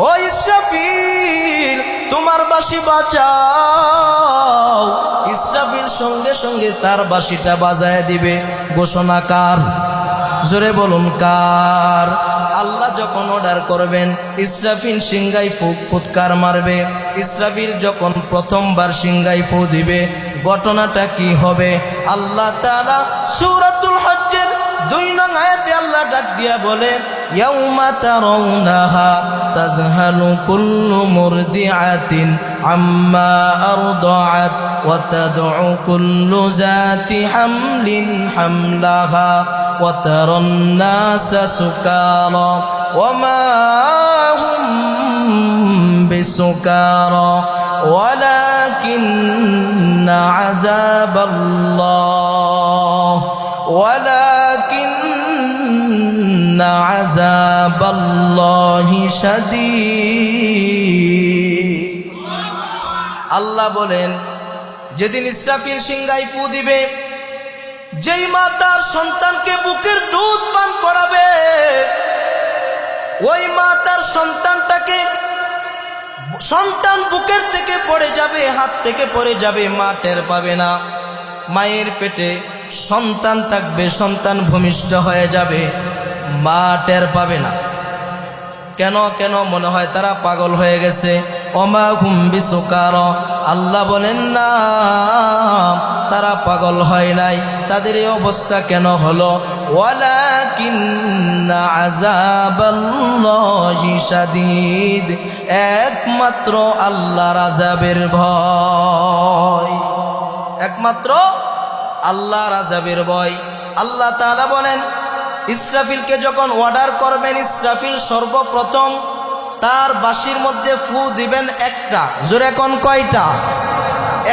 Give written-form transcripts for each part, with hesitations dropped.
ও ইসরাফিল তোমার বাঁশি বাজাও। ইসরাফিল সঙ্গে সঙ্গে তার বাঁশিটা বাজায় দিবে। ঘোষণা কার? জোরে বলুন কার? আল্লাহ যখন অর্ডার করবেন ইসরাফিল সিংগাই ফুৎকার মারবে। ইসরাফিল যখন প্রথমবার সিংগাই ফু দিবে ঘটনাটা কি হবে? আল্লাহ তাআলা সূরাতুল হজ্জের 2 নং আয়াতে আল্লাহ ডাক দিয়া বলে, ইয়াউমা তারাউনাহা তাযহালু কুল্লু মুরদিআতিন আম্মা আরদাআত ওয়া তাদউ কুল্লু যাতি হামলিন হামলাহা ওয়া তারান নাসা সুকারা ওয়া মা হুম বিসুকারা ওয়ালাকিন্না আযাবাল্লাহ ওয়ালাকিন্না আযাবাল্লাহি শাদীদ। আল্লাহ বলেন যেদিন ইসরাফিল সিংগাই ফু দিবে, যেই মা তার সন্তানকে বুকের দুধ পান করাবে, ওই মা তার সন্তানটাকে, সন্তান বুকের থেকে পড়ে যাবে, হাত থেকে পড়ে যাবে, মা টের পাবে না। মায়ের পেটে সন্তান থাকবে, সন্তান ভূমিষ্ঠ হয়ে যাবে, মা টের পাবে না। কেন কেন মনে হয় তারা পাগল হয়ে গেছে। ওমা হুম বিসুকারা, আল্লাহ বলেন না তারা পাগল হয় নাই। তাদের এই অবস্থা কেন হলো? ওয়ালাকিন্না আযাবাল্লাহি শাদীদ, একমাত্র আল্লাহর আযাবের ভয়, একমাত্র আল্লাহর আযাবের ভয়। আল্লাহ তাআলা বলেন ইসরাফিলকে যখন অর্ডার করবেন, ইসরাফিল সর্বপ্রথম তার বাঁশির মধ্যে ফু দিবেন একটা। জোরে কোন কয়টা?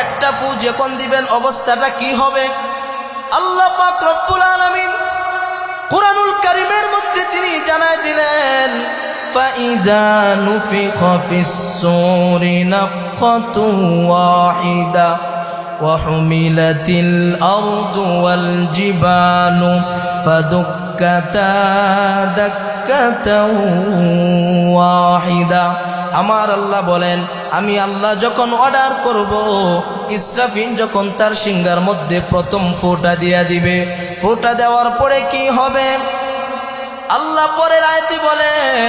একটা ফু যখন দিবেন অবস্থাটা কি হবে? আল্লাহ পাক রব্বুল আলামিন কুরআনুল কারীমের মধ্যে তিনি জানায় দিলেন, ফাইজা নুফিখা ফিস সূরি নাফখাতু ওয়াহিদা ওয়া হুমিলাতিল আরদু ওয়াল জিবালু ফাদুক্কাতা দাক্কাতাও ওয়াহিদা। আমার আল্লাহ বলেন আমি আল্লাহ যখন অর্ডার করব, ইসরাফিল যখন তার সিংহার মধ্যে প্রথম ফোঁটা দিয়া দিবে, ফোঁটা দেওয়ার পরে কি হবে? আল্লাহ পরের আয়াতে বলেন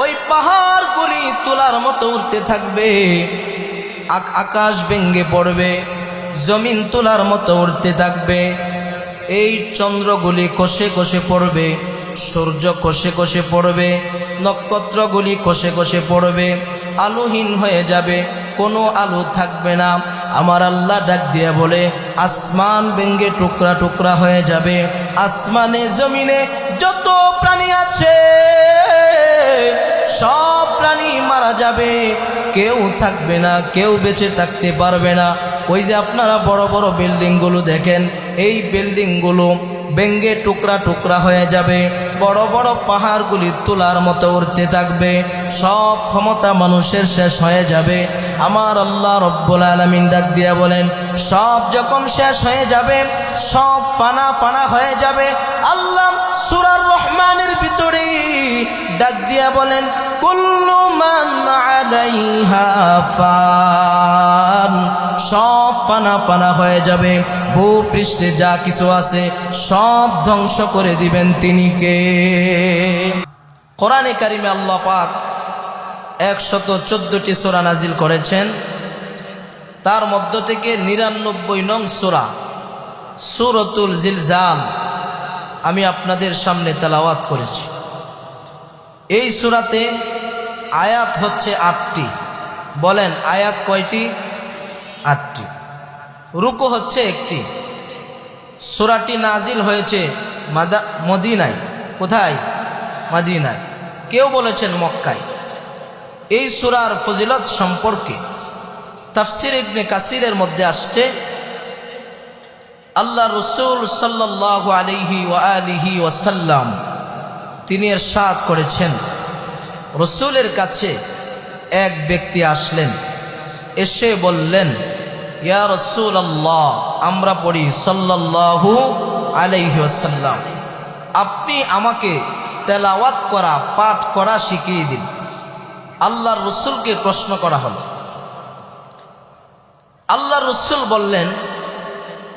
ওই পাহাড়গুলি তুলার মতো উঠতে থাকবে, আকাশ ভেঙে পড়বে, জমিন তুলার মতো উঠতে থাকবে, এই চন্দ্রগুলি কষে কষে পড়বে, সূর্য কষে কষে পড়বে, নক্ষত্রগুলি কষে কষে পড়বে, আলোহীন হয়ে যাবে, কোনো আলো থাকবে না। আমার আল্লাহ ডাক দিয়ে বলে আসমান ভেঙে টুকরা টুকরা হয়ে যাবে। আসমানে জমিনে যত প্রাণী আছে সব প্রাণী মারা যাবে, কেউ থাকবে না, কেউ বেঁচে থাকতে পারবে না। ওই যে আপনারা বড় বড় বিল্ডিংগুলো দেখেন, এই বিল্ডিংগুলো ভেঙে টুকরা টুকরা হয়ে যাবে, বড় বড় পাহাড়গুলি তুলার মতো উঠতে থাকবে, সব ক্ষমতা মানুষের শেষ হয়ে যাবে। আমার আল্লাহ রব্বুল আলামিন ডাক দিয়া বলেন সব যখন শেষ হয়ে যাবে, সব ফানা ফানা হয়ে যাবে, আল্লাহ সূরা রহমানের ভিতরে ডাক দিয়া বলেন কুল্লু মান আলাইহা ফান, সব ফানা ফানা হয়ে যাবে, ভূপৃষ্ঠে যা কিছু আছে সব ধ্বংস করে দিবেন তিনি কে? কোরআনে কারিমে আল্লাহ পাক 114টি সূরা নাজিল করেছেন, তার মধ্য থেকে 99 নং সূরা সূরাতুল জিলজাল আমি আপনাদের সামনে তেলাওয়াত করেছি। এই সূরাতে আয়াত হচ্ছে 8টি। বলেন আয়াত কয়টি? 8টি। রুকু হচ্ছে 1টি। সূরাটি নাজিল হয়েছে মদিনায়। কোথায়? মদিনায়। কেউ বলেছেন মক্কায়। এই সূরার ফজিলত সম্পর্কে তাফসীর ইবনে কাসিরের মধ্যে আসছে, আল্লাহ রাসূল সাল্লাল্লাহু আলাইহি ওয়া আলিহি ওয়াসাল্লাম তিনি ইরশাদ করেছেন, রাসূলের কাছে এক ব্যক্তি আসলেন, এসে বললেন ইয়া রাসূলুল্লাহ, আমরা পড়ি সাল্লাল্লাহু আলাইহি ওয়াসাল্লাম, আপনি আমাকে তেলাওয়াত করা, পাঠ করা শিখিয়ে দিন। আল্লাহর রসুলকে প্রশ্ন করা হলো। আল্লাহর রসুল বললেন,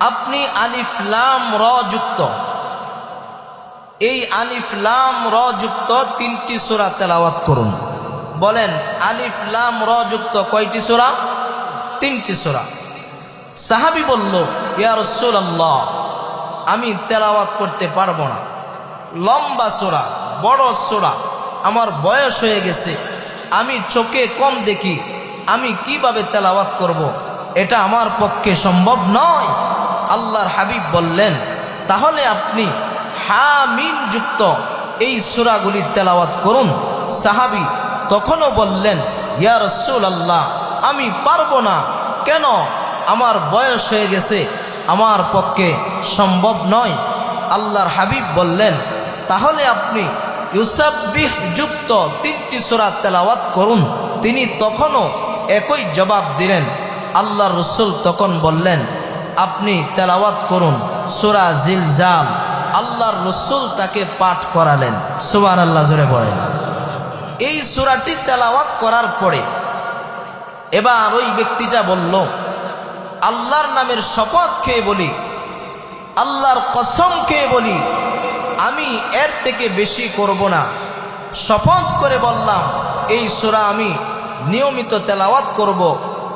আপনি আলিফ লাম র যুক্ত, এই আলিফ লাম র যুক্ত 3টি সূরা তেলাওয়াত করুন। বলেন, আলিফ লাম র যুক্ত কয়টি সূরা? 3টি সূরা। সাহাবী বলল, ইয়া রাসূলুল্লাহ, আমি তেলাওয়াত করতে পারবো না, লম্বা সূরা, বড় সূরা, আমার বয়স হয়ে গেছে, আমি চোখে কম দেখি, আমি কিভাবে তেলাওয়াত করব? এটা আমার পক্ষে সম্ভব নয়। আল্লাহর হাবিব বললেন, তাহলে আপনি হামিম যুক্ত এই সূরাগুলি তেলাওয়াত করুন। সাহাবী তখনও বললেন, ইয়া রাসূলুল্লাহ, আমি পারবো না। কেন? আমার বয়স হয়ে গেছে, আমার পক্ষে সম্ভব নয়। আল্লাহর হাবিব বললেন, তাহলে আপনি ইউসাব্বিহ যুক্ত 3টি সূরা তেলাওয়াত করুন। তিনি তখনও একই জবাব দিলেন। আল্লাহর রাসূল তখন বললেন, আপনি তেলাওয়াত করুন সূরা জিলজাল। আল্লাহর রাসূল তাকে পাঠ করালেন। সুবহানাল্লাহ, জোরে বলেন। এই সূরাটি তেলাওয়াত করার পরে এবার ওই ব্যক্তিটা বলল, আল্লাহর নামের শপথ খেয়ে বলি, আল্লাহর কসম খেয়ে বলি, আমি এর থেকে বেশি করব না। শপথ করে বললাম, এই সূরা আমি নিয়মিত তেলাওয়াত করব,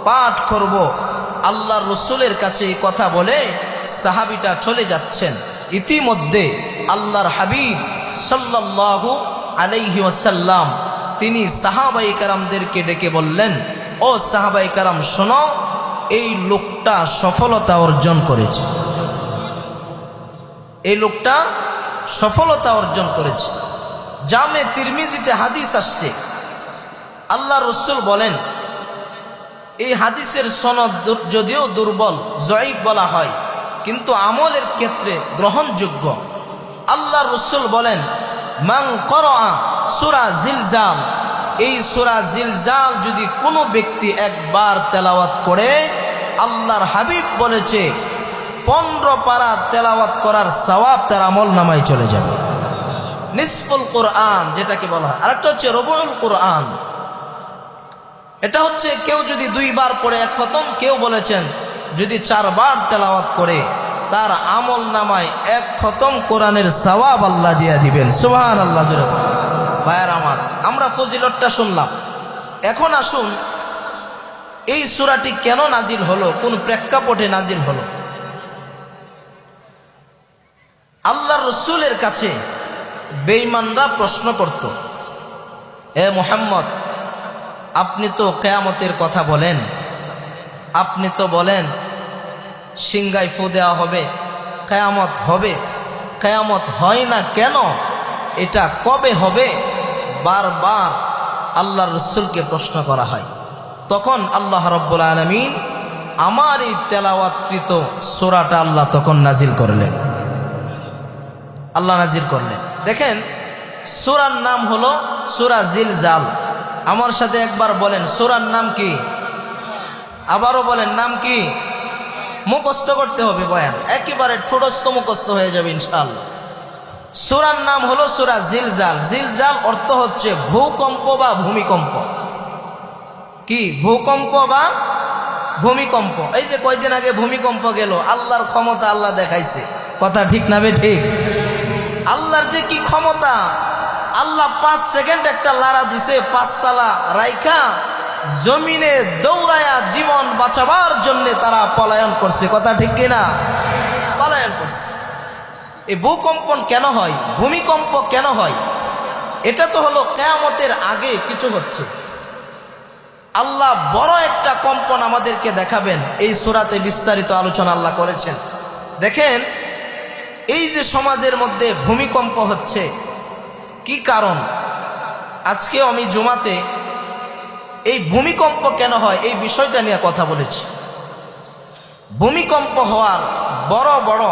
পাঠ করব। আল্লাহর রাসূলের কাছে এই কথা বলে সাহাবীটা চলে যাচ্ছেন। ইতিমধ্যে আল্লাহর হাবিব সাল্লাল্লাহু আলাইহি ওয়াসাল্লাম তিনি সাহাবায়ে কেরামদেরকে ডেকে বললেন, ও সাহাবায়ে কেরাম, শোনো, এই লোকটা সফলতা অর্জন করেছে, এই লোকটা সফলতা অর্জন করেছে। জামে তিরমিজিতে হাদিস আসছে, আল্লাহর রাসূল বলেন, এই হাদিসের সনদ যদিও দুর্বল, জয়ীফ বলা হয়, কিন্তু আমলের ক্ষেত্রে গ্রহণযোগ্য। আল্লাহর রাসূল বলেন, মান ক্বরাআ সূরা জিলজাল, এই সূরা জিলজাল যদি কোনো ব্যক্তি একবার তেলাওয়াত করে, আল্লাহর হাবিব বলেছে 15 পারা তেলাওয়াত করার সওয়াব তার আমল নামায় চলে যাবে। নিসফুল কোরআন যেটাকে বলা হয়, আরেকটা হচ্ছে রুবুল কোরআন। এটা হচ্ছে কেউ যদি 2 বার পড়ে 1 খতম, কেউ বলেছেন যদি 4 বার তেলাওয়াত করে তার আমল নামায় 1 খতম কোরআনের সওয়াব আল্লাহ দিয়ে দিবেন। সুবহানাল্লাহ। ভাইয়ার আমার, আমরা ফজিলতটা শুনলাম। এখন আসুন, এই সূরাটি কেন নাজিল হলো, কোন প্রেক্ষাপটে নাজিল হলো? আল্লাহর রাসূলের কাছে বেঈমানরা প্রশ্ন করত, এ মুহাম্মদ, আপনি তো কিয়ামতের কথা বলেন, আপনি তো বলেন সিংহায় ফু দেওয়া হবে, কিয়ামত হবে, কিয়ামত হয় না কেন, এটা কবে হবে? বারবার আল্লাহর রাসূলকে প্রশ্ন করা হয়। তখন আল্লাহ রাব্বুল আলামিন আমার এই তেলাওয়াতকৃত সূরাটা আল্লাহ তখন নাজিল করলেন। আল্লাহ নাজিল করলেন। দেখেন, সূরার নাম হলো সূরা জিলজাল। আমার সাথে একবার বলেন, সূরার নাম কি? আবারও বলেন, নাম কি? মুখস্থ করতে হবে বয়ান, একেবারে ঠোঁটস্থ মুখস্থ হয়ে যাবে ইনশাআল্লাহ। সূরার নাম হলো সূরা জিলজাল। জিলজাল অর্থ হচ্ছে ভূকম্প বা ভূমিকম্প। কি? ভূকম্প বা ভূমিকম্প। এই যে কয়দিন আগে ভূমিকম্প গেল, আল্লাহর ক্ষমতা আল্লাহ দেখাইছে। কথা ঠিক না বে ঠিক? আল্লাহর যে কি ক্ষমতা! আল্লাহ 5 সেকেন্ড একটা লারা দিছে, 5 তালা রাইখা জমিনে দৌড়ায়া জীবন বাঁচাবার জন্য তারা পলায়ন করছে। কথা ঠিক কিনা? পলায়ন করছে। এই ভূকম্পন কেন হয়, ভূমিকম্প কেন হয়? এটা তো হলো কিয়ামতের আগে কিছু হচ্ছে। আল্লাহ বড় একটা কম্পন আমাদেরকে দেখাবেন, এই সূরাতে বিস্তারিত আলোচনা আল্লাহ করেছেন। দেখেন, এই যে সমাজের মধ্যে ভূমিকম্প হচ্ছে, কি কারণ? আজকে আমি জুমাতে এই ভূমিকম্প কেন হয় এই বিষয়টা নিয়ে কথা বলেছি। ভূমিকম্প হওয়ার বড় বড়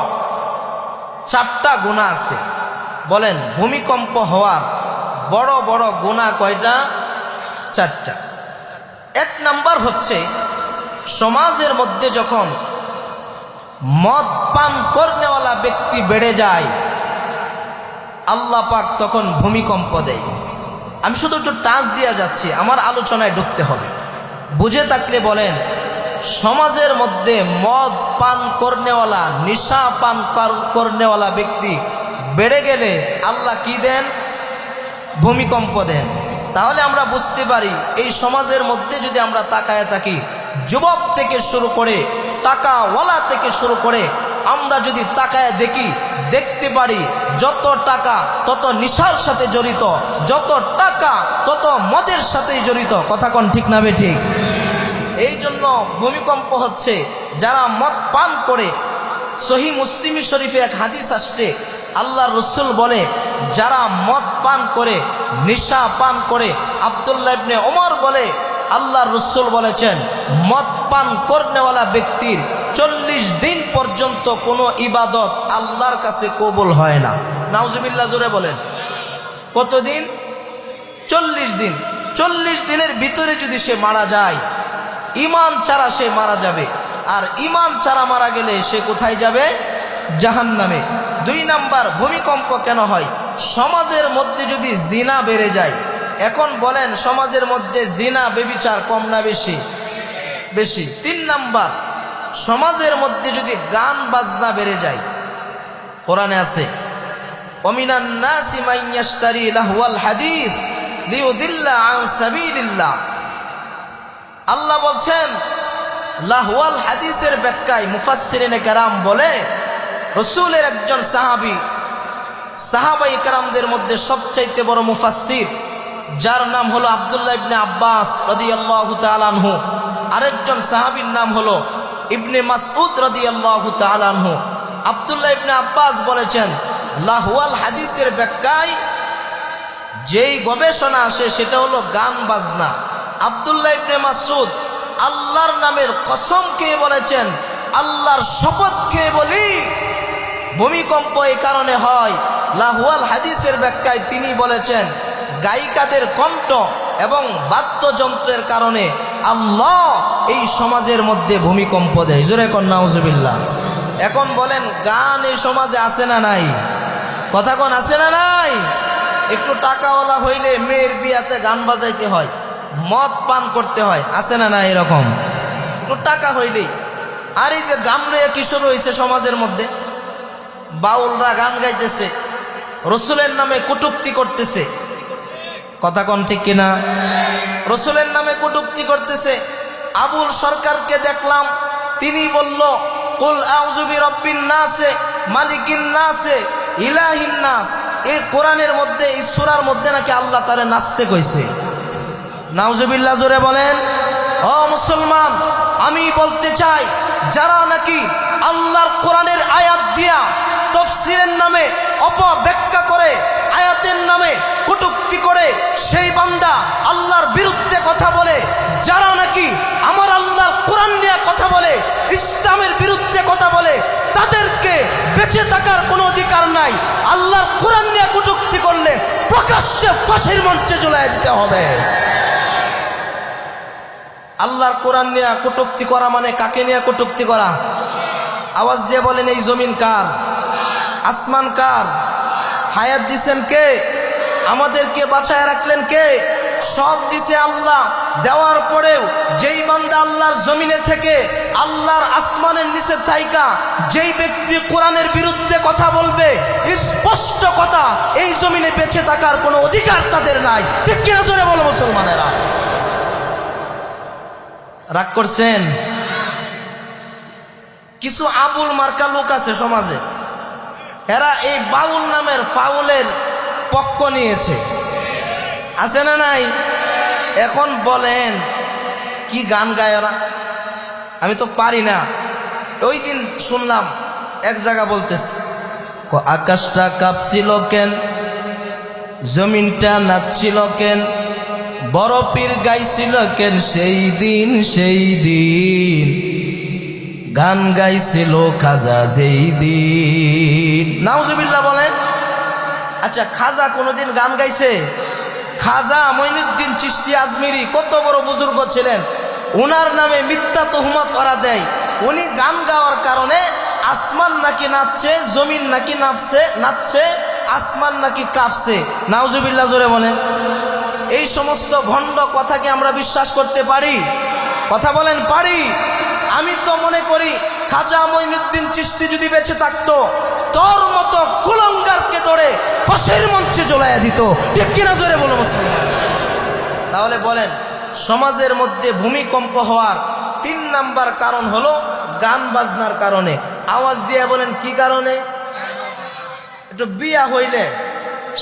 4টা গুনাহ আছে। বলেন, ভূমিকম্প হওয়ার বড় বড় গুনাহ কয়টা? 4টা। 1 নাম্বার হচ্ছে, সমাজের মধ্যে যখন মদ পান করনেওয়ালা ব্যক্তি বেড়ে যায়, আল্লাহ পাক তখন ভূমিকম্প দেয়। আমি শুধু একটু টাচ দিয়ে যাচ্ছি, আমার আলোচনায় ঢুকতে হবে। বুঝে থাকলে বলেন, সমাজের মধ্যে মদ পান করনেওয়ালা, নিশা পান করনেওয়ালা ব্যক্তি বেড়ে গেলে আল্লাহ কি দেন? ভূমিকম্প দেন। তাহলে আমরা বুঝতে পারি এই সমাজের মধ্যে যদি আমরা তাকায় থাকি, যুবক থেকে শুরু করে টাকাওয়ালা থেকে শুরু করে আমরা যদি তাকায় দেখি, দেখতে পারি যত টাকা তত নিশার সাথে জড়িত, যত টাকা তত মদের সাথেই জড়িত। কথা কোন ঠিক না বেঠিক? এই জন্য ভূমিকম্প হচ্ছে যারা মদ পান করে। সহিহ মুসলিম শরীফে এক হাদিস আসছে, আল্লাহ রসুল বলে যারা মদ পান করে, নিশা পান করে, আব্দুল্লাহ ইবনে ওমর বলে আল্লাহ রসুল বলেছেন মদ পান করনেওয়ালা ব্যক্তির 40 দিন পর্যন্ত কোনো ইবাদত আল্লাহর কাছে কবুল হয় না। নাউজুবিল্লাহ, জোরে বলেন। কতদিন? 40 দিন। 40 দিনের ভিতরে যদি সে মারা যায়, ঈমান ছাড়া সে মারা যাবে। আর ঈমান ছাড়া মারা গেলে সে কোথায় যাবে? জাহান্নামে। 2 নাম্বার, ভূমিকম্প কেন হয়? সমাজের মধ্যে যদি জিনা বেড়ে যায়। এখন বলেন সমাজের মধ্যে জিনা বেবিচার কম না বেশি? বেশি। 3 নাম্বার, সমাজের মধ্যে যদি গান বাজনা বেড়ে যায়। কোরআনে আছে ওমিনান নাসি মান ইয়াশতারি লাহওয়াল হাদিস লিয়ুদিল্লা আন সাবিলিল্লাহ। আল্লাহ বলছেন লাহওয়াল হাদিসের ব্যাখ্যায় মুফাসসিরিনে কেরাম বলে রাসূলের একজন সাহাবায়ে কেরামদের মধ্যে সবচাইতে বড় মুফাসসির, যার নাম হলো আব্দুল্লাহ ইবনে আব্বাস রাদিয়াল্লাহু তাআলা আনহু। আরেকজন সাহাবীর নাম হলো ইবনে মাসউদ রাদিয়াল্লাহু তাআলা আনহু। আব্দুল্লাহ ইবনে আব্বাস বলেছেন লাহওয়াল হাদিসের ব্যাখ্যায় যেই গবেষণা আসে সেটা হলো গান বাজনা। আব্দুল্লাহ ইবনে মাসউদ আল্লাহর নামের কসম খেয়ে বলেছেন, আল্লাহর শপথ খেয়ে বলি ভূমিকম্প এই কারণে হয়। লাহওয়াল হাদিসের ব্যাখ্যায় তিনি বলেছেন গায়িকাদের কণ্ঠ এবং বাদ্যযন্ত্রের কারণে আল্লাহ এই সমাজের মধ্যে ভূমিকম্প দেয়। জোরে কোন নাউজুবিল্লাহ। এখন বলেন গান এই সমাজে আছে না নাই? কথা কোন আছে না নাই? একটু টাকাওয়ালা হইলে মেয়ের বিয়াতে গান বাজাইতে হয়, মদ পান করতে হয়, আছে না না? এরকম একটু টাকা হইলেই। আর এই যে গান নিয়ে কি শুরু হয়েছে সমাজের মধ্যে? বাউলরা গান গাইতেছে, রসুলের নামে কটূক্তি করতেছে। কথা কোন ঠিক কিনা? রসুলের নামে কটূক্তি করতেছে। আবুল সরকারকে দেখলাম, তিনি বলল কুল আউযু বিরাব্বিন নাসে মালিকিন নাসে ইলাহিন নাস। এই কোরআনের মধ্যে, এই সূরার মধ্যে নাকি আল্লাহ তাআলা নাচতে কইছে। নাউজুবিল্লাহ, জোরে বলেন। ও মুসলমান, আমি বলতে চাই যারা নাকি আল্লাহর কোরআনের আয়াত দিয়া তাফসীরের নামে অপব্যাখ্যা করে, আয়াতের নামে কটূক্তি করে, সেই বান্দা আল্লাহর বিরুদ্ধে কথা বলে, যারা নাকি আমার আল্লাহর কোরআন নিয়ে কথা বলে, ইসলামের বিরুদ্ধে কথা বলে, তাদেরকে বেঁচে থাকার কোনো অধিকার নাই। আল্লাহর কোরআন নিয়ে কটূক্তি করলে প্রকাশ্যে ফাঁসির মঞ্চে ঝুলাইয়া দিতে হবে। আল্লাহর কোরআন নিয়ে কটূক্তি করা মানে কাকে নিয়ে কটূক্তি করা? আওয়াজ দিয়ে বলেন, এই জমিন কার? আসমান কার? হায়াত দিছেন কে? আমাদেরকে বাঁচায় রাখলেন কে? সব দিছে আল্লাহ। দেওয়ার পরেও যেই বান্দা আল্লাহর জমিনে থেকে, আল্লাহর আসমানের নিচে থাইকা যেই ব্যক্তি কোরআনের বিরুদ্ধে কথা বলবে, স্পষ্ট কথা, এই জমিনে বেঁচে থাকার কোনো অধিকার তাদের নাই। ঠিক কিনা? জোরে বলো মুসলমানেরা। রাগ করছেন? কিছু আবুল মার্কা লোক আছে সমাজে, এরা এই বাউল নামের ফাউলের পক্ষ নিয়েছে, আছে না নাই? এখন বলেন কি গান গায় ওরা? আমি তো পারি না। ওই দিন শুনলাম এক জায়গা বলতেছে আকাশটা কাঁপছিল কেন, জমিনটা নাচছিল কেন, বড় পীর গাইছিল কেন সেই দিন, সেই দিন গান গাইছিল খাজা যেই দিন। নাউজুবিল্লাহ বলেন। আচ্ছা, খাজা কোনোদিন গান গাইছে? খাজা মঈনুদ্দিন চিশতি আজমিরি কত বড় বুজুর্গ ছিলেন, ওনার নামে মিথ্যা তুহমত করা দেয়। উনি গান গাওয়ার কারণে আসমান নাকি নাচছে, জমিন নাকি নাচছে, আসমান নাকি কাঁপছে। নাউজুবিল্লাহ, জোরে বলেন। এই সমস্ত ভণ্ড কথাকে আমরা বিশ্বাস করতে পারি? কথা বলেন, পারি? আমি তো মনে করি খাজা মঈনুদ্দিন চিশতি যদি বেঁচে থাকতো তোর মতো কুলঙ্গারকে ধরে ফাঁসির মঞ্চে ঝোলাইয়া দিত। ঠিক কিনা জোরে বলো মুসলমান? তাহলে বলেন, সমাজের মধ্যে ভূমিকম্প হওয়ার 3 নাম্বার কারণ হলো গান বাজনার কারণে। আওয়াজ দিয়ে বলেন কি কারণে? একটু বিয়া হইলে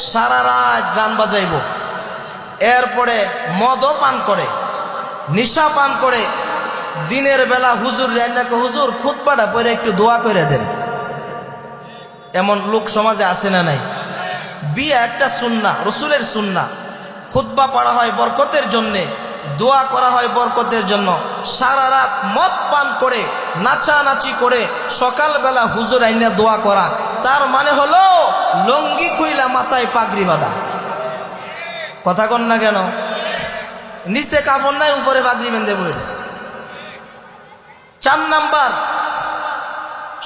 সারা রাত গান বাজাইব, এরপরে মদও পান করে, নিশা পান করে, দিনের বেলা হুজুর রান্নাকে হুজুর খুতবাটা পড়ে একটু দোয়া করে দেন। এমন লোক সমাজে আছে না নাই? বিয়া একটা সুন্নাহ, রসুলের সুন্নাহ। খুতবা পড়া হয় বরকতের জন্যে, দোয়া করা হয় বরকতের জন্য। সারা রাত মদ পান করে নাচানাচি করে সকালবেলা হুজুর আইনা দোয়া করা, তার মানে হলো লঙ্গি খুইলা মাথায় পাগড়ি বাঁধা। কথা কন না কেন? নিচে কাপড় নাই, উপরে পাগড়ি বেঁধে বলেছে। 4 নাম্বার,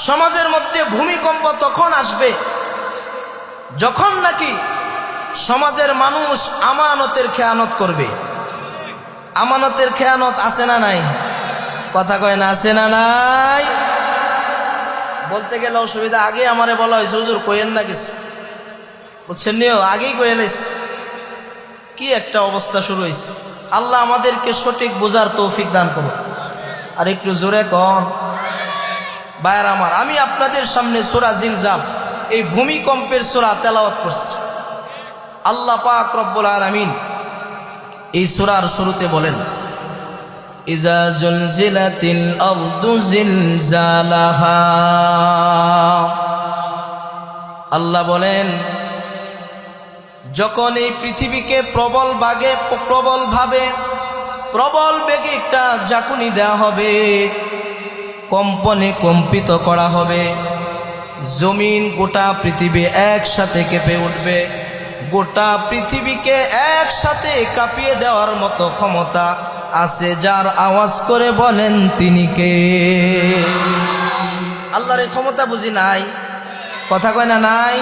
সমাজের মধ্যে ভূমিকম্প তখন আসবে যখন নাকি সমাজের মানুষ আমানতের খেয়ানত করবে। আমানতের খেয়ানত আছে না নাই? কথা কয় না, আছে না নাই? বলতে গেলে অসুবিধা। আগে আমারে বলা হয়েছে হুজুর কইেন না কিছু, বুঝছেন নিও, আগেই কয়ে লাইছে। কি একটা অবস্থা শুরু হয়েছে। আল্লাহ আমাদেরকে সঠিক বোঝার তৌফিক দান করুন। আর একটু জোরে কন ভাইয়ের আমার। আমি আপনাদের সামনে সূরা জিলজাল, এই ভূমিকম্পের সূরা তেলাওয়াত করছি। আল্লাহ পাক রব্বুল আলামিন এই সূরার শুরুতে বলেন, ইজা জুলজিলাতিল আরদু জিলজালাহা। আল্লাহ বলেন, যখন এই পৃথিবীকে প্রবল বেগে একটা ঝাঁকুনি দেওয়া হবে, কম্পনে কম্পিত করা হবে, জমিন গোটা পৃথিবী একসাথে কেঁপে উঠবে। গোটা পৃথিবীকে একসাথে কাঁপিয়ে দেওয়ার মতো ক্ষমতা আছে যার। আওয়াজ করে বলেন তিনি কে? আল্লাহর এই ক্ষমতা বুঝি নাই? কথা কয় না নাই?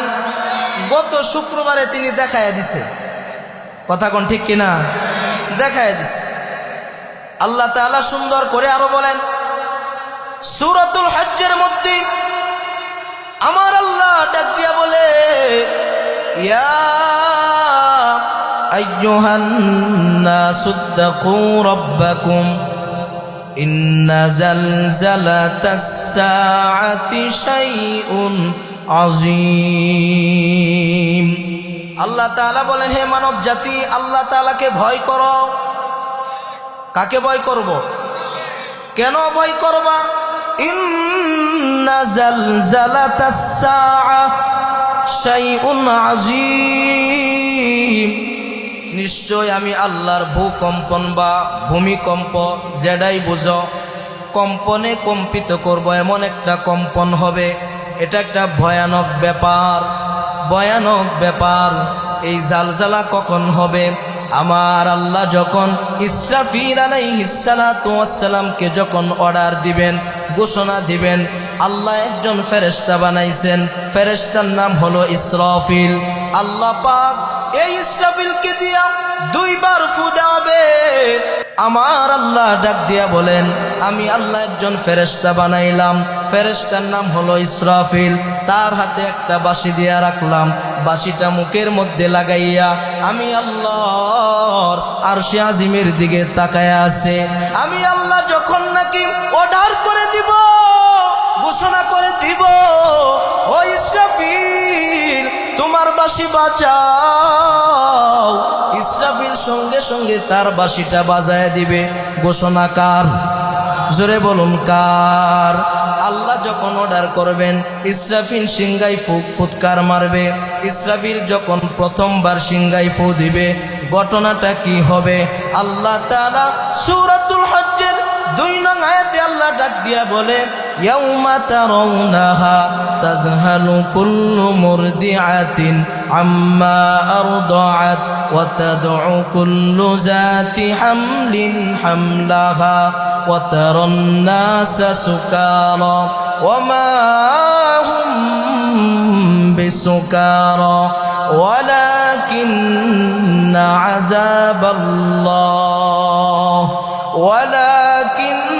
গত শুক্রবারে তিনি দেখাইয়া দিছে। কথা কোন ঠিক কিনা? দেখাইয়া দিছে। আল্লাহ তাআলা সুন্দর করে আরো বলেন সূরাতুল হজ্জের মধ্যে, আমার আল্লাহ ডাক দিয়া বলে, ইয়া আইয়ুহান নাসুত্তাকু রাব্বাকুম ইন্না জালজালাতাস সাআতি শাইউন আযীম। আল্লাহ তাআলা বলেন, হে মানব জাতি, আল্লাহ তাআলাকে ভয় করো। কাকে ভয় করব? কেন ভয় করবা? ইন্না জালজালাতাস সাআ শাইউন আযীম। নিশ্চয় আমি আল্লাহর ভূকম্পন বা ভূমিকম্প যেটাই বুঝো, কম্পনে কম্পিত করব, এমন একটা কম্পন হবে। এটা একটা ভয়ানক ব্যাপার, ভয়ানক ব্যাপার। এই জালজালা কখন হবে? আমার আল্লাহ যখন ইসরাফিল আলাইহিস সালাতু ওয়াস সালামকে যখন অর্ডার দিবেন, ঘোষণা দিবেন। আল্লাহ একজন ফেরেশতা বানাইছেন, ফেরেশতার নাম হলো ইসরাফিল। আল্লাহ পাক এই ইসরাফিলকে দিয়া 2 বার ফু দেবে। আমার আল্লাহ ডাক দিয়া বলেন, আমি আল্লাহ একজন ফেরেশতা বানাইলাম, ফেরেশতার নাম হলো ইসরাফিল। তার হাতে একটা বাঁশি দিয়া রাখলাম, বাঁশিটা মুখের মধ্যে লাগাইয়া আমি আল্লাহর আরশে আজিমের দিকে তাকায়া আছে। আমি আল্লাহ যখন নাকি অর্ডার করে দিব, ঘোষণা করে দিব, ও ইসরাফিল তোমার বাঁশি বাজাও, ইসরাফিল সঙ্গে সঙ্গে তার বাঁশিটা বাজায় দিবে। ঘোষণা কার? জোরে বলুন কার? আল্লাহ যখন অর্ডার করবেন, ইসরাফিল সিংগাই ফুৎকার মারবে। ইসরাফিল যখন প্রথমবার সিংগাই ফু দিবে, ঘটনাটা কি হবে? আল্লাহ তাআলা সূরাতুল হজ্জের 2 নং আয়াতে আল্লাহ ডাক দিয়া বলে, ইয়াউমা তারাউনাহা তাযহালু কুল্লু মুরদিআতিন আম্মা আরদাআত ওয়া তাদউ কুল্লু যাতি হামলিন হামলাহা ওয়া তারান নাসা সুকারা ওয়া মা হুম বিসুকারা ওয়ালাকিন্ন আযাবাল্লাহ ওয়ালাকিন্না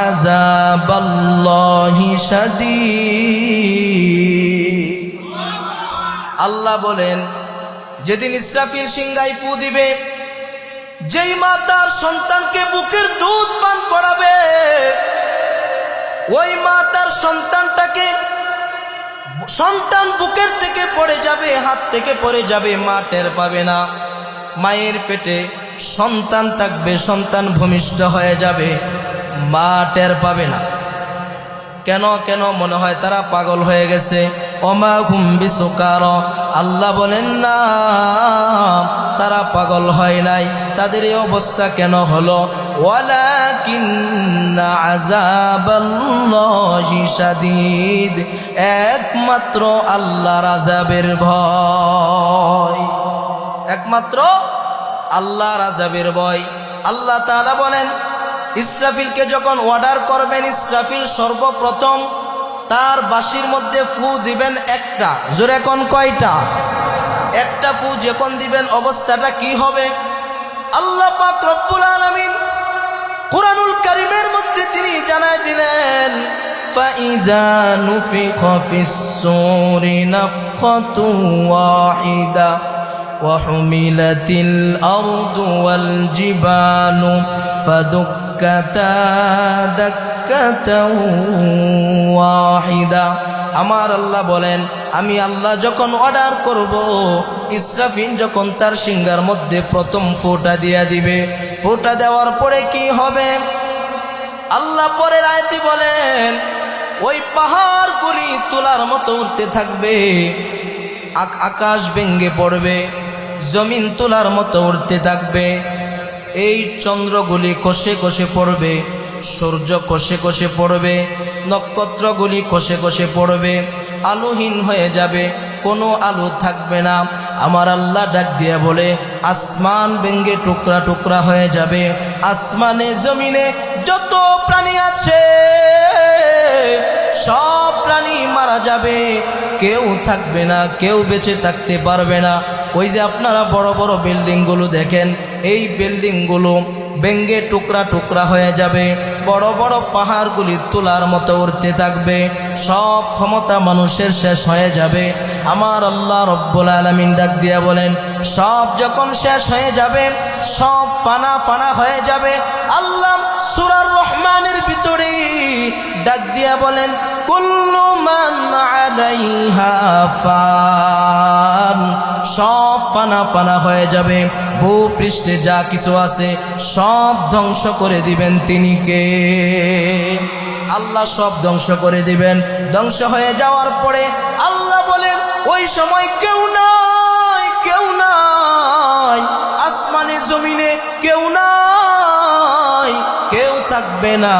আযাবাল্লাহি শাদীদ। আল্লাহ বলেন, যেদিন ইসরাফিল সিংহায় ফু দিবে, যেই মা তার সন্তানকে বুকের দুধ পান করাবে, ওই মা তার সন্তানটাকে, সন্তান বুকের থেকে পড়ে যাবে, হাত থেকে পড়ে যাবে, মা টের পাবে না। মায়ের পেটে সন্তান থাকবে, সন্তান ভূমিষ্ঠ হয়ে যাবে, মা টের পাবে না। কেন কেন মনে হয় তারা পাগল হয়ে গেছে। ওমা হুম বিসুকারা, আল্লাহ বলেন না, তারা পাগল হয় নাই। তাদের এই অবস্থা কেন হলো? ওয়ালাকিন্না আযাবাল্লাহি শাদীদ, একমাত্র আল্লাহর আযাবের ভয়, একমাত্র আল্লাহর আযাবের ভয়। আল্লাহ তাআলা বলেন, ইসরাফিলকে যখন অর্ডার করবেন, ইসরাফিল সর্বপ্রথম তার বাঁশির মধ্যে ফু দিবেন একটা। জোরে কোন কয়টা? একটা ফু যখন দিবেন অবস্থাটা কি হবে? আল্লাহ পাক রব্বুল আলামিন কুরআনুল কারীমের মধ্যে তিনি জানায় দিলেন, ফাইজা নুফিখা ফিস-সূরি নাফখাতু ওয়াহিদা ওয়া হুমিলাতিল আরদু ওয়াল জিবালু ফাদুক্কাতা দাক্কাতাও ওয়াহিদা। আমার আল্লাহ বলেন, আমি আল্লাহ যখন অর্ডার করব, ইসরাফিল যখন তার সিংহার মধ্যে প্রথম ফোঁটা দিয়া দিবে, ফোঁটা দেওয়ার পরে কি হবে? আল্লাহ পরের আয়াতে বলেন, ওই পাহাড়গুলি তুলার মতো উঠতে থাকবে, আকাশ ভেঙে পড়বে, জমিন তুলার মতো উঠতে থাকবে, এই চন্দ্রগুলি কষে কষে পড়বে, সূর্য কষে কষে পড়বে, নক্ষত্রগুলি কষে কষে পড়বে, আলোহীন হয়ে যাবে, কোনো আলো থাকবে না। আমার আল্লাহ ডাক দিয়ে বলে, আসমান ভেঙে টুকরা টুকরা হয়ে যাবে, আসমানে জমিনে যত প্রাণী আছে সব প্রাণী মারা যাবে, কেউ থাকবে না, কেউ বেঁচে থাকতে পারবে না। ওই যে আপনারা বড় বড় বিল্ডিংগুলো দেখেন, এই বিল্ডিংগুলো ভেঙে টুকরা টুকরা হয়ে যাবে, বড় বড় পাহাড়গুলি তোলার মতো উঠতে থাকবে, সব ক্ষমতা মানুষের শেষ হয়ে যাবে। আমার আল্লাহ রব্বুল আলামিন ডাক দিয়া বলেন, সব যখন শেষ হয়ে যাবে, সব ফানা ফানা হয়ে যাবে, আল্লাহ সূরা রহমানের ভিতরে ডাক দিয়া বলেন, কুল্লু মান আলাইহা ফান, সব ফানা ফানা হয়ে যাবে, ভূপৃষ্ঠে যা কিছু আছে সব ধ্বংস করে দিবেন তিনি কে? আল্লাহ সব ধ্বংস করে দিবেন। ধ্বংস হয়ে যাওয়ার পরে আল্লাহ বলেন, ওই সময় কেউ নাই, কেউ নাই, আসমানে জমিনে কেউ নাই, কেউ থাকবে না।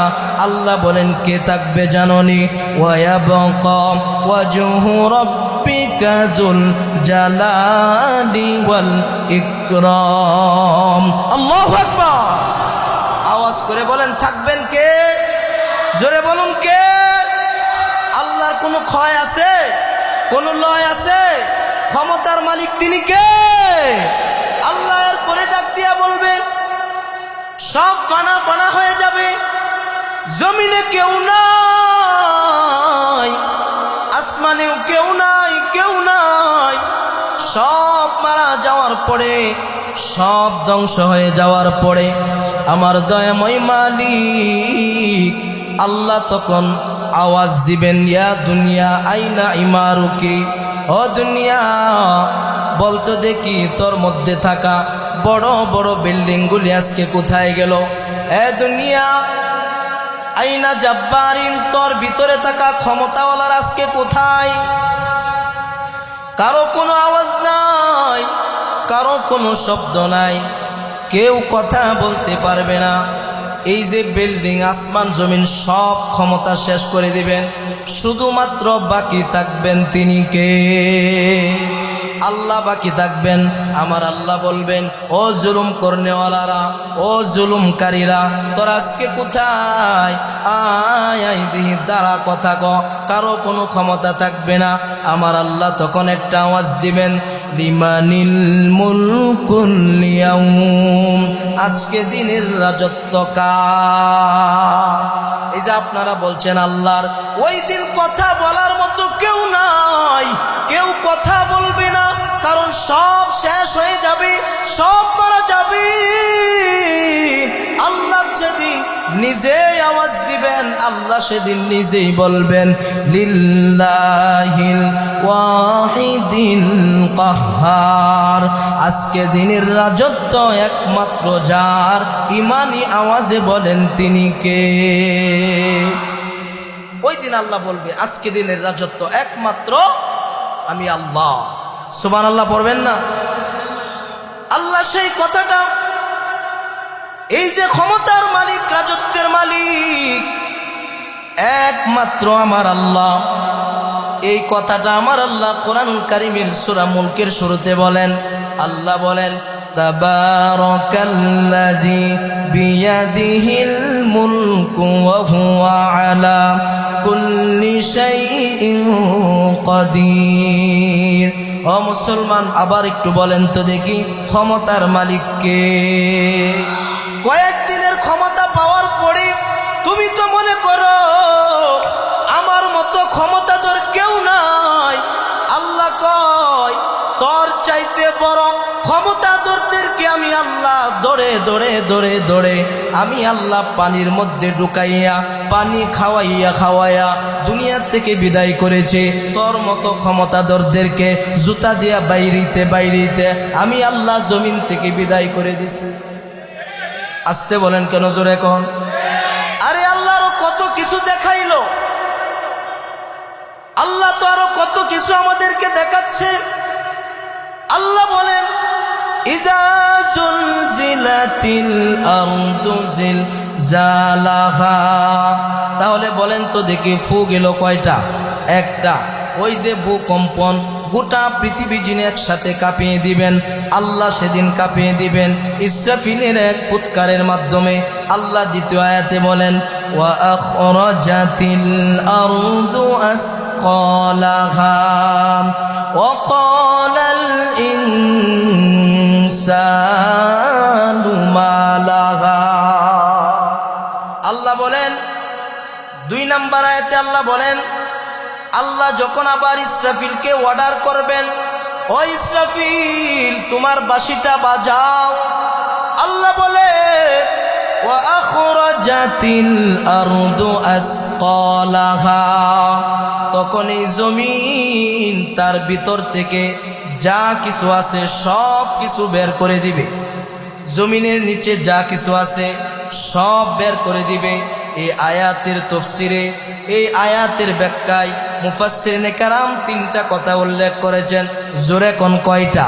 আল্লাহ বলেন, কে থাকবে জাননি? ওয়ায়াবকা ওয়াজহু রাব্বিকা যুল জালালি ওয়াল ইকরাম। আল্লাহু আকবার। আওয়াজ করে বলেন, থাকবেন কে? জোরে বলুন, কে? আল্লাহর কোনো ক্ষয় আছে? কোনো লয় আছে? ক্ষমতার মালিক তিনি কে? আল্লাহ এর পরে ডাক দিয়া বলবে, সব ফানা ফানা হয়ে যাবে, জমিনে কেউ নাই, আসমানেও কেউ নাই, কেউ নাই, সব মারা যাওয়ার পরে, সব ধ্বংস হয়ে যাওয়ার পরে আমার দয়াময় মালিক আল্লাহ তখন আওয়াজ দিবেন, ইয়া দুনিয়া আইনা ইমারুকি, ও দুনিয়া বলতো দেখি তোর মধ্যে থাকা বড় বড় বিল্ডিংগুলি আজকে কোথায় গেল? এ দুনিয়া আইনা জাব্বারিন, তোর ভিতরে থাকা ক্ষমতাওয়ালার আজকে কোথায়? কারো কোনো আওয়াজ নাই, কারো কোনো শব্দ নাই, কেউ কথা বলতে পারবে না। এই যে বিল্ডিং, আসমান জমিন সব ক্ষমতা শেষ করে দিবেন, শুধুমাত্র বাকি থাকবেন তিনি কে? আল্লাহ বাকি থাকবেন। আমার আল্লাহ বলবেন, ও জুলুম করনেওয়ালারা, ও জুলুমকারীরা, তোর আজকে কোথায়? আয় আয় দিহি দ্বারা কথা ক। কারো কোনো ক্ষমতা থাকবে না। আমার আল্লাহ তখন একটা আওয়াজ দিবেন, লিমানিল মুলকুল ইয়াউম, আজকে দিনের রাজত্ব কার? এই যে আপনারা বলছেন আল্লাহর, ওই দিন কথা বলার মতো কেউ নাই, কেউ কথা বলবে না, কারণ সব শেষ হয়ে যাবে, সব মারা যাবে। আল্লাহ যেদিন নিজেই আওয়াজ দিবেন, আল্লাহ সেদিন নিজেই বলবেন, লিল্লাহিল ওয়াহিদিল কাহ্হার, আজকে দিনের রাজত্ব একমাত্র যার। ইমানি আওয়াজে বলেন তিনি কে? ওই দিন আল্লাহ বলবে, আজকে দিনের রাজত্ব একমাত্র আমি আল্লাহ। সুবহানাল্লাহ পড়বেন না? আল্লাহ সেই কথাটা, এই যে ক্ষমতার মালিক, রাজত্বের মালিক একমাত্র আমার আল্লাহ, এই কথাটা আমার আল্লাহ কোরআন কারীমের সূরা মুলকের শুরুতে বলেন। আল্লাহ বলেন, তাবারাকাল্লাযী বিয়াদিহিল মুলকু ওয়া হুয়া আলা কুল্লি শাইইন কাদির। ও মুসলমান, আবার একটু বলেন তো দেখি, ক্ষমতার মালিক কে? কয়েকদিনের ক্ষমতা পাওয়ার পরে তুমি তো মনে করো আমার মতো ক্ষমতা তোর কেউ নাই। আল্লাহ কয়, তোর চাইতে বড় ক্ষমতাধরদেরকে আমি আল্লাহ ধরে ধরে ধরে ধরে আমি আল্লাহ পানির মধ্যে ঢুকাইয়া, পানি খাওয়াইয়া খাওয়াইয়া দুনিয়া থেকে বিদায় করেছে। তোর মতো ক্ষমতাধরদেরকে জুতা দিয়া বাইরিতে বাইরিতে আমি আল্লাহ জমিন থেকে বিদায় করে দিছি। আসতে বলেন কেন, জোরে কোন? আরে আল্লাহ আরো কত কিছু দেখাইলো, আল্লাহ তো আরো কত কিছু আমাদেরকে দেখাচ্ছে। আল্লাহ বলেন, ইজা জুলজিলাতিল আরদু জিলজালাহা, তাহলে বলেন তো দেখি, ফু গেল কয়টা? একটা। ওই যে ভূকম্পন, গোটা পৃথিবী যিনি একসাথে কাঁপিয়ে দিবেন, আল্লাহ সেদিন কাঁপিয়ে দিবেন ইসরাফিলের এক ফুৎকারের মাধ্যমে। আল্লাহ দ্বিতীয় আয়াতে বলেন, ওয়া আখরাজাতিল আরদু আসকালাহা ওয়া ক্বালাল ইনসানু মা লাহা। আল্লাহ বলেন, 2 নম্বর আয়াতে আল্লাহ বলেন, আল্লাহ যখন আবার ইসরাফিলকে অর্ডার করবেন, ও ইসরাফিল তোমার বাঁশিটা বাজাও, আল্লাহ বলে, ওয়া আখরাজাতিল আরদু আসকালাহা, তখন এই জমিন তার ভিতর থেকে যা কিছু আছে সব কিছু বের করে দিবে। জমিনের নিচে যা কিছু আছে সব বের করে দিবে। এই আয়াতের তাফসিরে, এই আয়াতের ব্যাখ্যায় মুফাসসিরিনে কেরাম 3টা কথা উল্লেখ করেছেন। জোরে কোন কয়টা?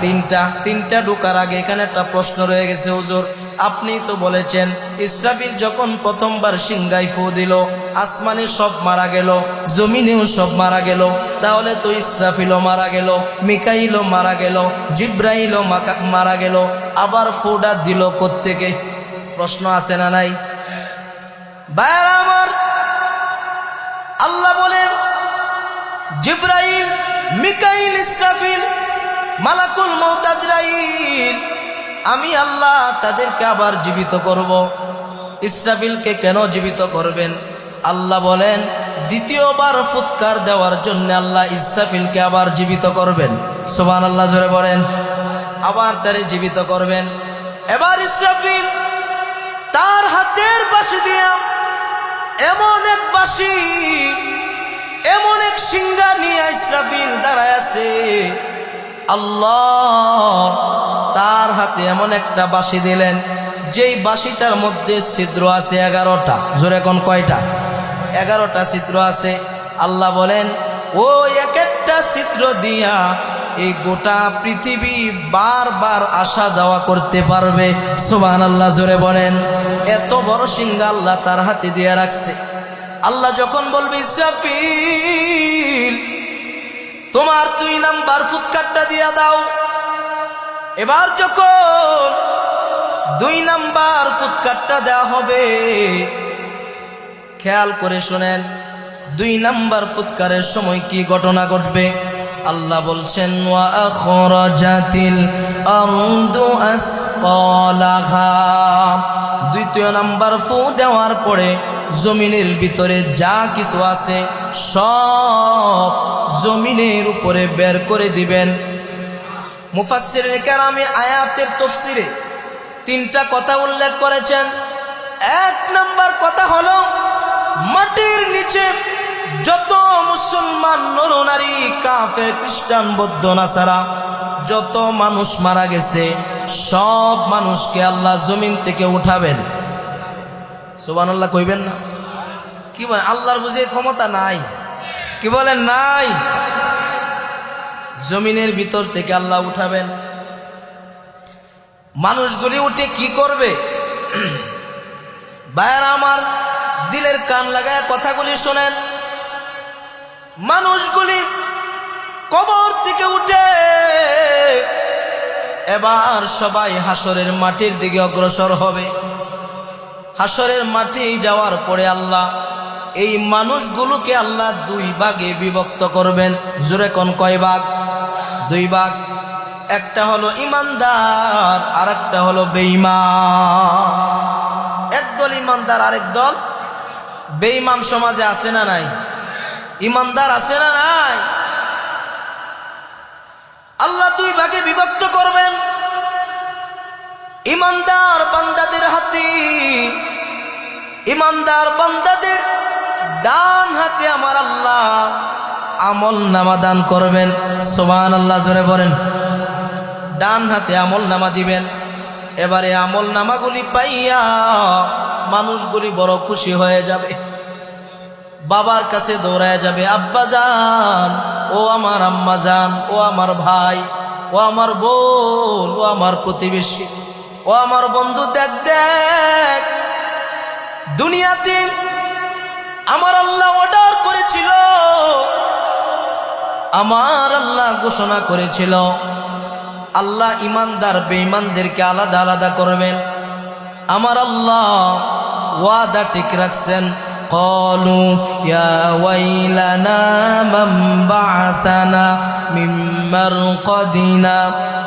3টা। 3টা ঢোকার আগে এখানে একটা প্রশ্ন রয়ে গেছে, হুজুর আপনি তো বলেছেন ইসরাফিল যখন প্রথমবার সিংগাই ফু দিল, আসমানে সব মারা গেল, জমিনেও সব মারা গেল, তাহলে তো ইসরাফিলও মারা গেল, মিকাইলও মারা গেল, জিব্রাইলও মারা গেল, আবার ফুটা দিল কোত্থেকে? প্রশ্ন আছে না নাই? ভাইরা আমার, আল্লাহ বলেন, জিব্রাইল, মিকাইল, ইসরাফিল, মালাকুল মউত আজরাইল, আমি আল্লাহ তাদেরকে আবার জীবিত করব। ইসরাফিলকে কেন জীবিত করবেন? আল্লাহ বলেন, দ্বিতীয়বার ফুৎকার দেওয়ার জন্য আল্লাহ ইসরাফিলকে আবার জীবিত করবেন। সুবহানাল্লাহ জোরে বলেন। আবার তারে জীবিত করবেন। এবার ইসরাফিল তার হাতের বাঁশি দিয়া এমন এক বাঁশি, এমন এক সিংহা নিয়ে ইসরাফিল দাঁড়ায় আছে। আল্লাহ তার হাতে এমন একটা বাঁশি দিলেন, যেই বাঁশিটার মধ্যে ছিদ্র আছে 11টা। জোরে কোন কয়টা? 11টা ছিদ্র আছে। আল্লাহ বলেন, ও এক একটা ছিদ্র দিয়া এই গোটা পৃথিবী বারবার আসা যাওয়া করতে পারবে। সুবহানাল্লাহ জোরে বলেন। এত বড় সিংহা আল্লাহ তার হাতে দিয়ে রাখছে। আল্লাহ যখন বলবে ইসরাফিল তোমার 2 নাম্বার ফুৎকারটা দিয়া দাও। এবার যখন 2 নাম্বার ফুৎকারটা দেওয়া হবে, খেয়াল করে শুনেন 2 নাম্বার ফুৎকারের সময় কি ঘটনা ঘটবে। আল্লাহ বলছেন ওয়া আখরাজাতিল আরদু আসকালাহা। 2 নাম্বার ফু দেওয়ার পরে জমিনের ভিতরে যা কিছু আছে সব জমিনের উপরে বের করে দিবেন। মুফাসসিরিনে কেরামে আয়াতের তাফসীরে 3টা কথা উল্লেখ করেছেন। 1 নাম্বার কথা হলো মাটির নিচে যত মুসলমান নরনারী, কাফের, খ্রিস্টান, বৌদ্ধ, নাসারা যত মানুষ মারা গেছে সব মানুষকে আল্লাহ জমিন থেকে উঠাবেন। সুবহানাল্লাহ কইবেন না? কি বলেন? আল্লাহর বুঝে ক্ষমতা নাই? কি বলেন? নাই। জমিনের ভিতর থেকে আল্লাহ উঠাবেন। মানুষগুলি উঠে কি করবে? ভাইরা আমার, দিলের কান লাগায় কথাগুলি শোনেন। মানুষগুলি কবর থেকে উঠে এবার সবাই হাসরের মাটির দিকে অগ্রসর হবে। হাসরের মাটি যাওয়ার পরে আল্লাহ এই মানুষগুলোকে আল্লাহ 2 ভাগে বিভক্ত করবেন। জোরে কোন কয় ভাগ? 2 ভাগ। একটা হলো ইমানদার আর একটা হলো বেঈমান। একদল ইমানদার আর একদল বেঈমান। সমাজে আছে না নাই? ইমানদার আছে না নাই? আল্লাহ 2 ভাগে বিভক্ত করবেন। ইমানদার বান্দাদের হাতে, ইমানদার বান্দাদের ডান হাতে আমার আল্লাহ আমল নামা দান করবেন। সুবহানাল্লাহ জোরে বলেন। ডান হাতে আমল নামা দিবেন। এবারে আমল নামাগুলি পাইয়া মানুষগুলি বড় খুশি হয়ে যাবে। বাবার কাছে দৌড়ায় যাবে, আব্বা জান, ও আমার আম্মা জান, ও আমার ভাই, ও আমার বোন, ও আমার প্রতিবেশী, ও আমার বন্ধু, দেখ দেখ দুনিয়াতে আমার আল্লাহ অর্ডার করেছিল, আমার আল্লাহ ঘোষণা করেছিল আল্লাহ ইমানদার বেঈমানদেরকে আলাদা আলাদা করবেন। আমার আল্লাহ ওয়াদা ঠিক রাখছেন। قالوا يا ويلنا من بعثنا من مرقدنا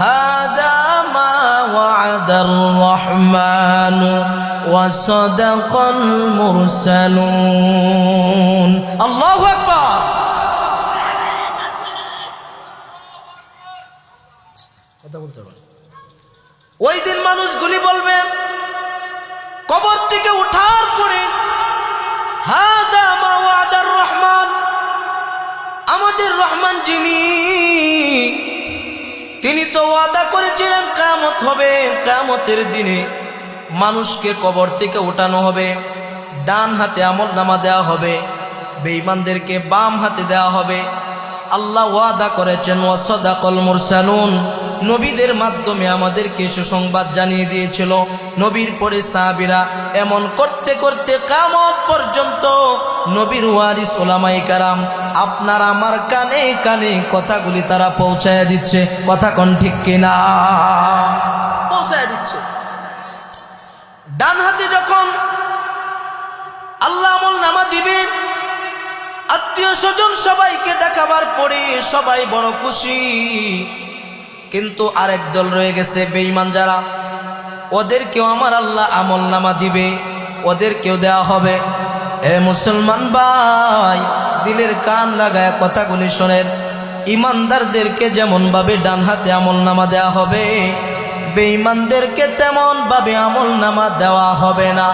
هذا ما وعد الرحمن وصدق المرسلون الله أكبر ওই দিন মানুষগুলি বলবে কবর থেকে ওঠার পরে হাযা মা ওয়াদার রহমান, আমাদের রহমান যিনি তিনি তো ওয়াদা করেছিলেন কিয়ামত হবে, কিয়ামতের দিনে মানুষকে কবর থেকে উঠানো হবে, ডান হাতে আমলনামা দেওয়া হবে, বেঈমানদেরকে বাম হাতে দেওয়া হবে। আল্লাহ ওয়াদা করেছেন ওয়াসাদাকাল মুরসালুন, নবীদের মাধ্যমে আমাদেরকে সুসংবাদ জানিয়ে দিয়েছিল। নবীর পরে সাহাবীরা এমন করতে করতে কিয়ামত পর্যন্ত নবীর ওয়ারিস উলামায়ে কেরাম আপনার আমার কানে কানে কথাগুলি তারা পৌঁছায় দিচ্ছে। কথা কোন ঠিক কিনা? পৌঁছায় দিচ্ছে। ডান হাতে যখন আল্লাহ আমলনামা দিবে, আত্মীয় স্বজন সবাইকে দেখাবার পরে সবাই বড় খুশি। কিন্তু আরেক দল রয়ে গেছে বেঈমান যারা, ওদেরকেও আমার আল্লাহ আমলনামা দিবে, ওদেরকেও দেওয়া হবে। এ মুসলমান ভাই, দিলের কান লাগায় কথাগুলি শোনেন। ইমানদারদেরকে যেমন ভাবে ডান হাতে আমলনামা দেওয়া হবে, বেঈমানদেরকে তেমন ভাবে আমলনামা দেওয়া হবে না।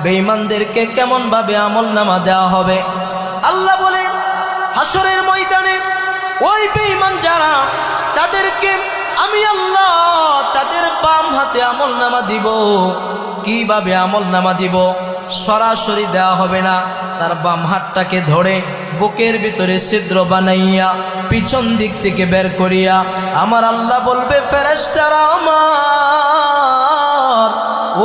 বেঈমানদেরকে কেমন ভাবে আমলনামা দেওয়া হবে? আল্লাহ বলে হাসরের ময়দানে ওই বেঈমান যারা, তাদেরকে আমি আল্লাহ তাদের বাম হাতে আমলনামা দিব। কিভাবে আমলনামা দিব? সরাসরি দেওয়া হবে না, তার বাম হাতটাকে ধরে বুকের ভিতরে ছিদ্র বানাইয়া পিছন দিক থেকে বের করিয়া আমার আল্লাহ বলবে, ফেরেশতারা আমার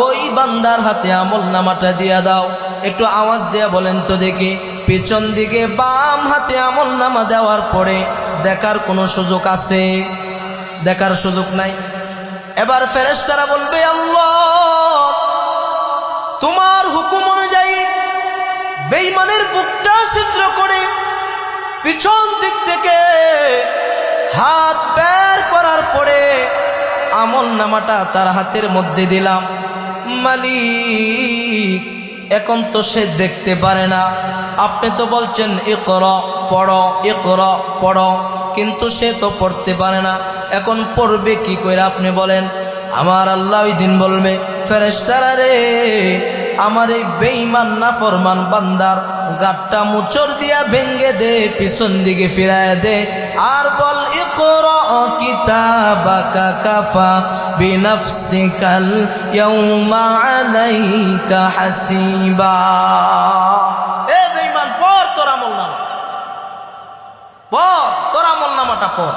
ওই বান্দার হাতে আমলনামাটা দিয়া দাও। একটু আওয়াজ দিয়া বলেন তো দেখি। পিছন দিকে বাম হাতে আমলনামা দেওয়ার পরে দেখার কোনো সুযোগ আছে? দেখার সুযোগ নাই। এবার ফেরেশতারা বলবে, আল্লাহ তোমার হুকুম অনুযায়ী বেঈমানের বুকটা ছিদ্র করে পিছন দিক থেকে হাত বের করার পরে আমল নামাটা তার হাতের মধ্যে দিলাম। মালিক এখন তো সে দেখতে পারে না, আপনি তো বলছেন ইকরা পড়ো, ইকরা পড়ো, কিন্তু সে তো পড়তে পারে না, এখন পড়বে কি করে আপনি বলেন? আমার আল্লাহ ওই দিন বলবে, ফেরেশতারা রে, আমার এই বেঈমান নাফরমান বান্দার গাটটা মুচড় দিয়া ভেঙ্গে দে, পিছন দিকে ফিরায় দে, আর বল ইকরা কিতাবাকা কাফা বিনাফসিকাল ইয়াউমা আলাইকা হাসিবা। এ বেঈমান, পড় তোর আমলনামা, পড় তোর আমলনামাটা পড়।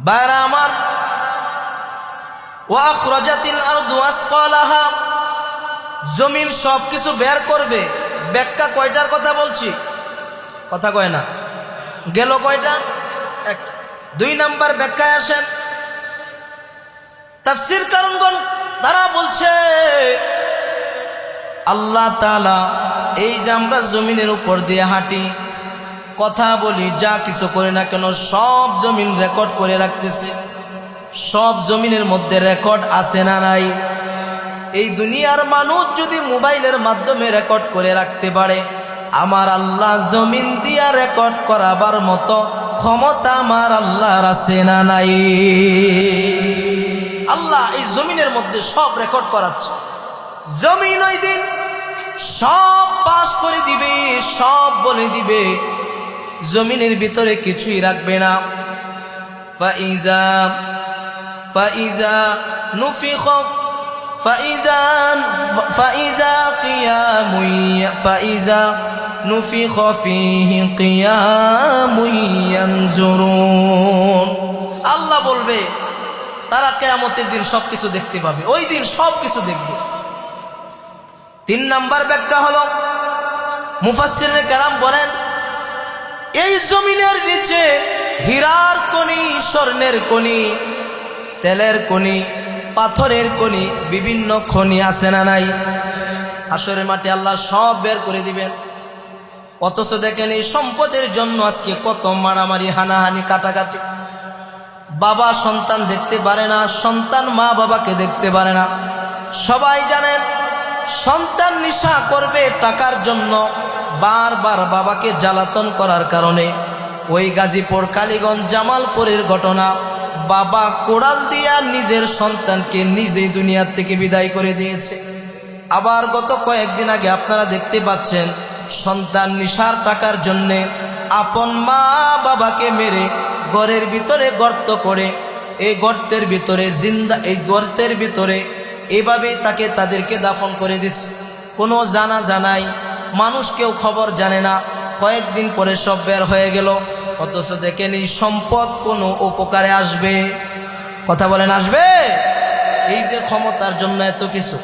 বাইরা আমার, ওয়া আখরাজাতিল আরদু আসকালাহা, জমিন সব কিছু বের করবে। ব্যাখ্যা কয়টার কথা বলছি? কথা কয় না, গেল কয়টা? একটা। 2 নাম্বার ব্যাখ্যায় আসেন। তাফসীর কারণগণ তারা বলছে আল্লাহ তাআলা এই যে আমরা জমিনের উপর দিয়ে হাঁটি, কথা বলি, যা কিছু করি না কেন, সব জমিন রেকর্ড করে রাখতেছে। সব জমিনের মধ্যে রেকর্ড আছে না নাই? এই দুনিয়ার মানুষ যদি মোবাইলের মাধ্যমে রেকর্ড করে রাখতে পারে, আমার আল্লাহ জমিন দিয়া রেকর্ড করাবার মতো ক্ষমতা আমার আল্লাহর আছে না নাই? আল্লাহ এই জমিনের মধ্যে সব রেকর্ড করাচ্ছে। জমিন ওই দিন সব পাস করে দিবে, সব বলে দিবে, জমিনের ভিতরে কিছুই রাখবে না। ফাইজা নুফিখ ফাইজা নুফিখ ফীহি কিয়ামুন ইয়ানজুরুন। আল্লাহ বলবে তারা কিয়ামতের দিন সবকিছু দেখতে পাবে, ওই দিন সবকিছু দেখবে। 3 নাম্বার ব্যাখ্যা হলো, মুফাসসিরে কেরাম বলেন, এই জমিনের নিচে হীরার খনি, স্বর্ণের খনি, তেলের খনি, পাথরের খনি, বিভিন্ন খনি আছে না নাই? হাশরের মাঠে আল্লাহ সব বের করে দিবেন। অথচ দেখেন এই সম্পদের জন্য আজকে কত মারামারি, হানাহানি, কাটাকাটি। বাবা সন্তান দেখতে পারে না, সন্তান মা বাবাকে দেখতে পারে না। সবাই জানেন সন্তান নেশা করবে টাকার জন্য, বারবার বাবাকে জ্বালাতন করার কারণে। ওই গাজীপুর, কালীগঞ্জ, জামালপুরের ঘটনা, বাবা কোড়াল দিয়া নিজের সন্তানকে নিজেই দুনিয়া থেকে বিদায় করে দিয়েছে। আবার গত কয়েকদিন আগে আপনারা দেখতে পাচ্ছেন সন্তান নেশার টাকার জন্যে আপন মা বাবাকে মেরে ঘরের ভিতরে গর্ত করে, এই গর্তের ভিতরে জিন্দা, এই গর্তের ভিতরে এভাবেই তাদেরকে দাফন করে দিচ্ছে। কোনো জানাজা নাই, মানুষ কেউ খবর জানে না। কয়েকদিন পরে সব বের হয়ে গেল। অথচ দেখেন এই সম্পদ কোনো উপকারে আসবে? কথা বলেন, আসবে? এই যে ক্ষমতার জন্য এত কিছু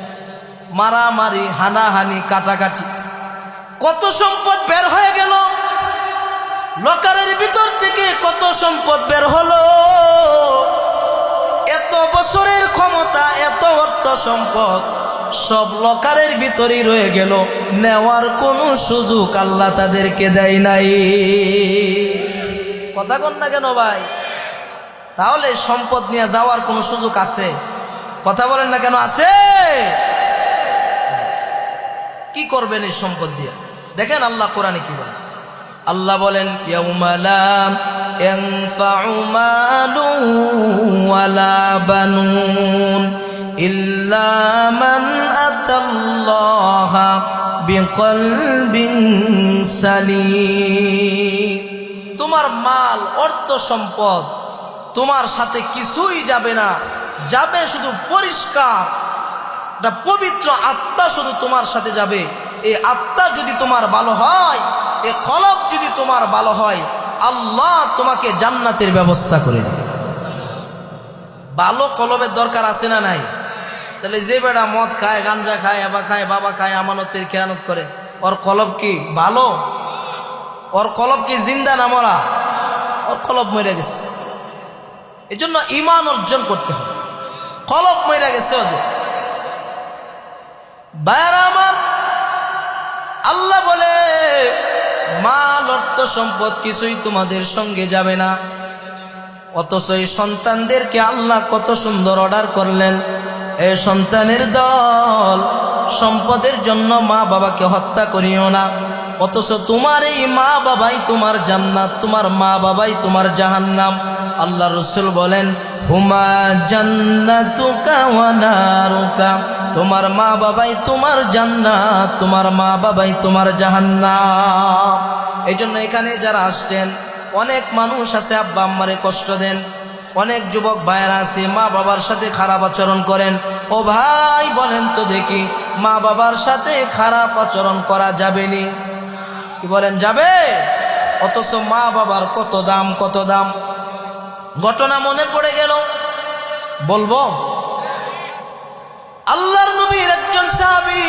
মারামারি, হানাহানি, কাটাকাটি, কত সম্পদ বের হয়ে গেল। লকারের ভিতর থেকে কত সম্পদ বের হলো। এত বছরের ক্ষমতা, এত অর্থ সম্পদ সব লকারের ভিতরেই রয়ে গেল, নেওয়ার কোনো সুযোগ আল্লাহ তাদেরকে দেয় নাই। কথা কন না কেন ভাই? তাহলে সম্পদ নিয়ে যাওয়ার কোনো সুযোগ আছে? কথা বলেন না কেন? আছে? কি করবেন এই সম্পদ দিয়ে? দেখেন আল্লাহ কোরআনে কি বলেন। আল্লাহ বলেন, ইয়াউমা লা ইয়ানফাউ মালুন ওয়ালা বানুন ইল্লা মান আতাল্লাহা বিকলবিন সালিম। তোমার মাল, অর্থ, সম্পদ তোমার সাথে কিছুই যাবে না, যাবে শুধু পরিষ্কার একটা পবিত্র আত্মা শুধু তোমার সাথে যাবে। এই আত্মা যদি তোমার ভালো হয়, এই কলব যদি তোমার ভালো হয়, আল্লাহ তোমাকে জান্নাতের ব্যবস্থা করে দেবে। ভালো কলবের দরকার আছে না নাই? তাহলে যে বেটা মদ খায়, গাঞ্জা খায়, এবা খায়, বাবা খায়, আমানতের খেয়ানত করে, ওর কলব কি ভালো? ওর কলব কি জিন্দা না মরা? ওর কলব মরে গেছে। এই জন্য ঈমান অর্জন করতে হবে। কলব মরে গেছে ওদের। ভাইরা আমার, আল্লাহ বলে মাল অর্থ সম্পদ কিছুই তোমাদের সঙ্গে যাবে না, অথচ এই সন্তানদেরকে আল্লাহ কত সুন্দর অর্ডার করলেন, এই সন্তানের দল, সম্পদের জন্য মা বাবাকে হত্যা করিও না, অথচ তোমার এই মা বাবাই তোমার জান্নাত, তোমার মা বাবাই তোমার জাহান্নাম। আল্লাহ রাসূল বলেন হুমা জান্নাতুকা ওয়া নারুকা, তোমার মা বাবাই তোমার জান্নাত, তোমার মা বাবাই তোমার জাহান্নাম। এই জন্য এখানে যারা আসছেন, অনেক মানুষ আছে আব্বা আম্মারে কষ্ট দেন, অনেক যুবক ভাইয়েরা আছে মা বাবার সাথে খারাপ আচরণ করেন। ও ভাই বলেন তো দেখি, মা বাবার সাথে খারাপ আচরণ করা যাবে নি? কি বলেন, যাবে? অথচ মা বাবার কত দাম, কত দাম। ঘটনা মনে পড়ে গেল, বলবো? আল্লাহর নবীর একজন সাহাবী,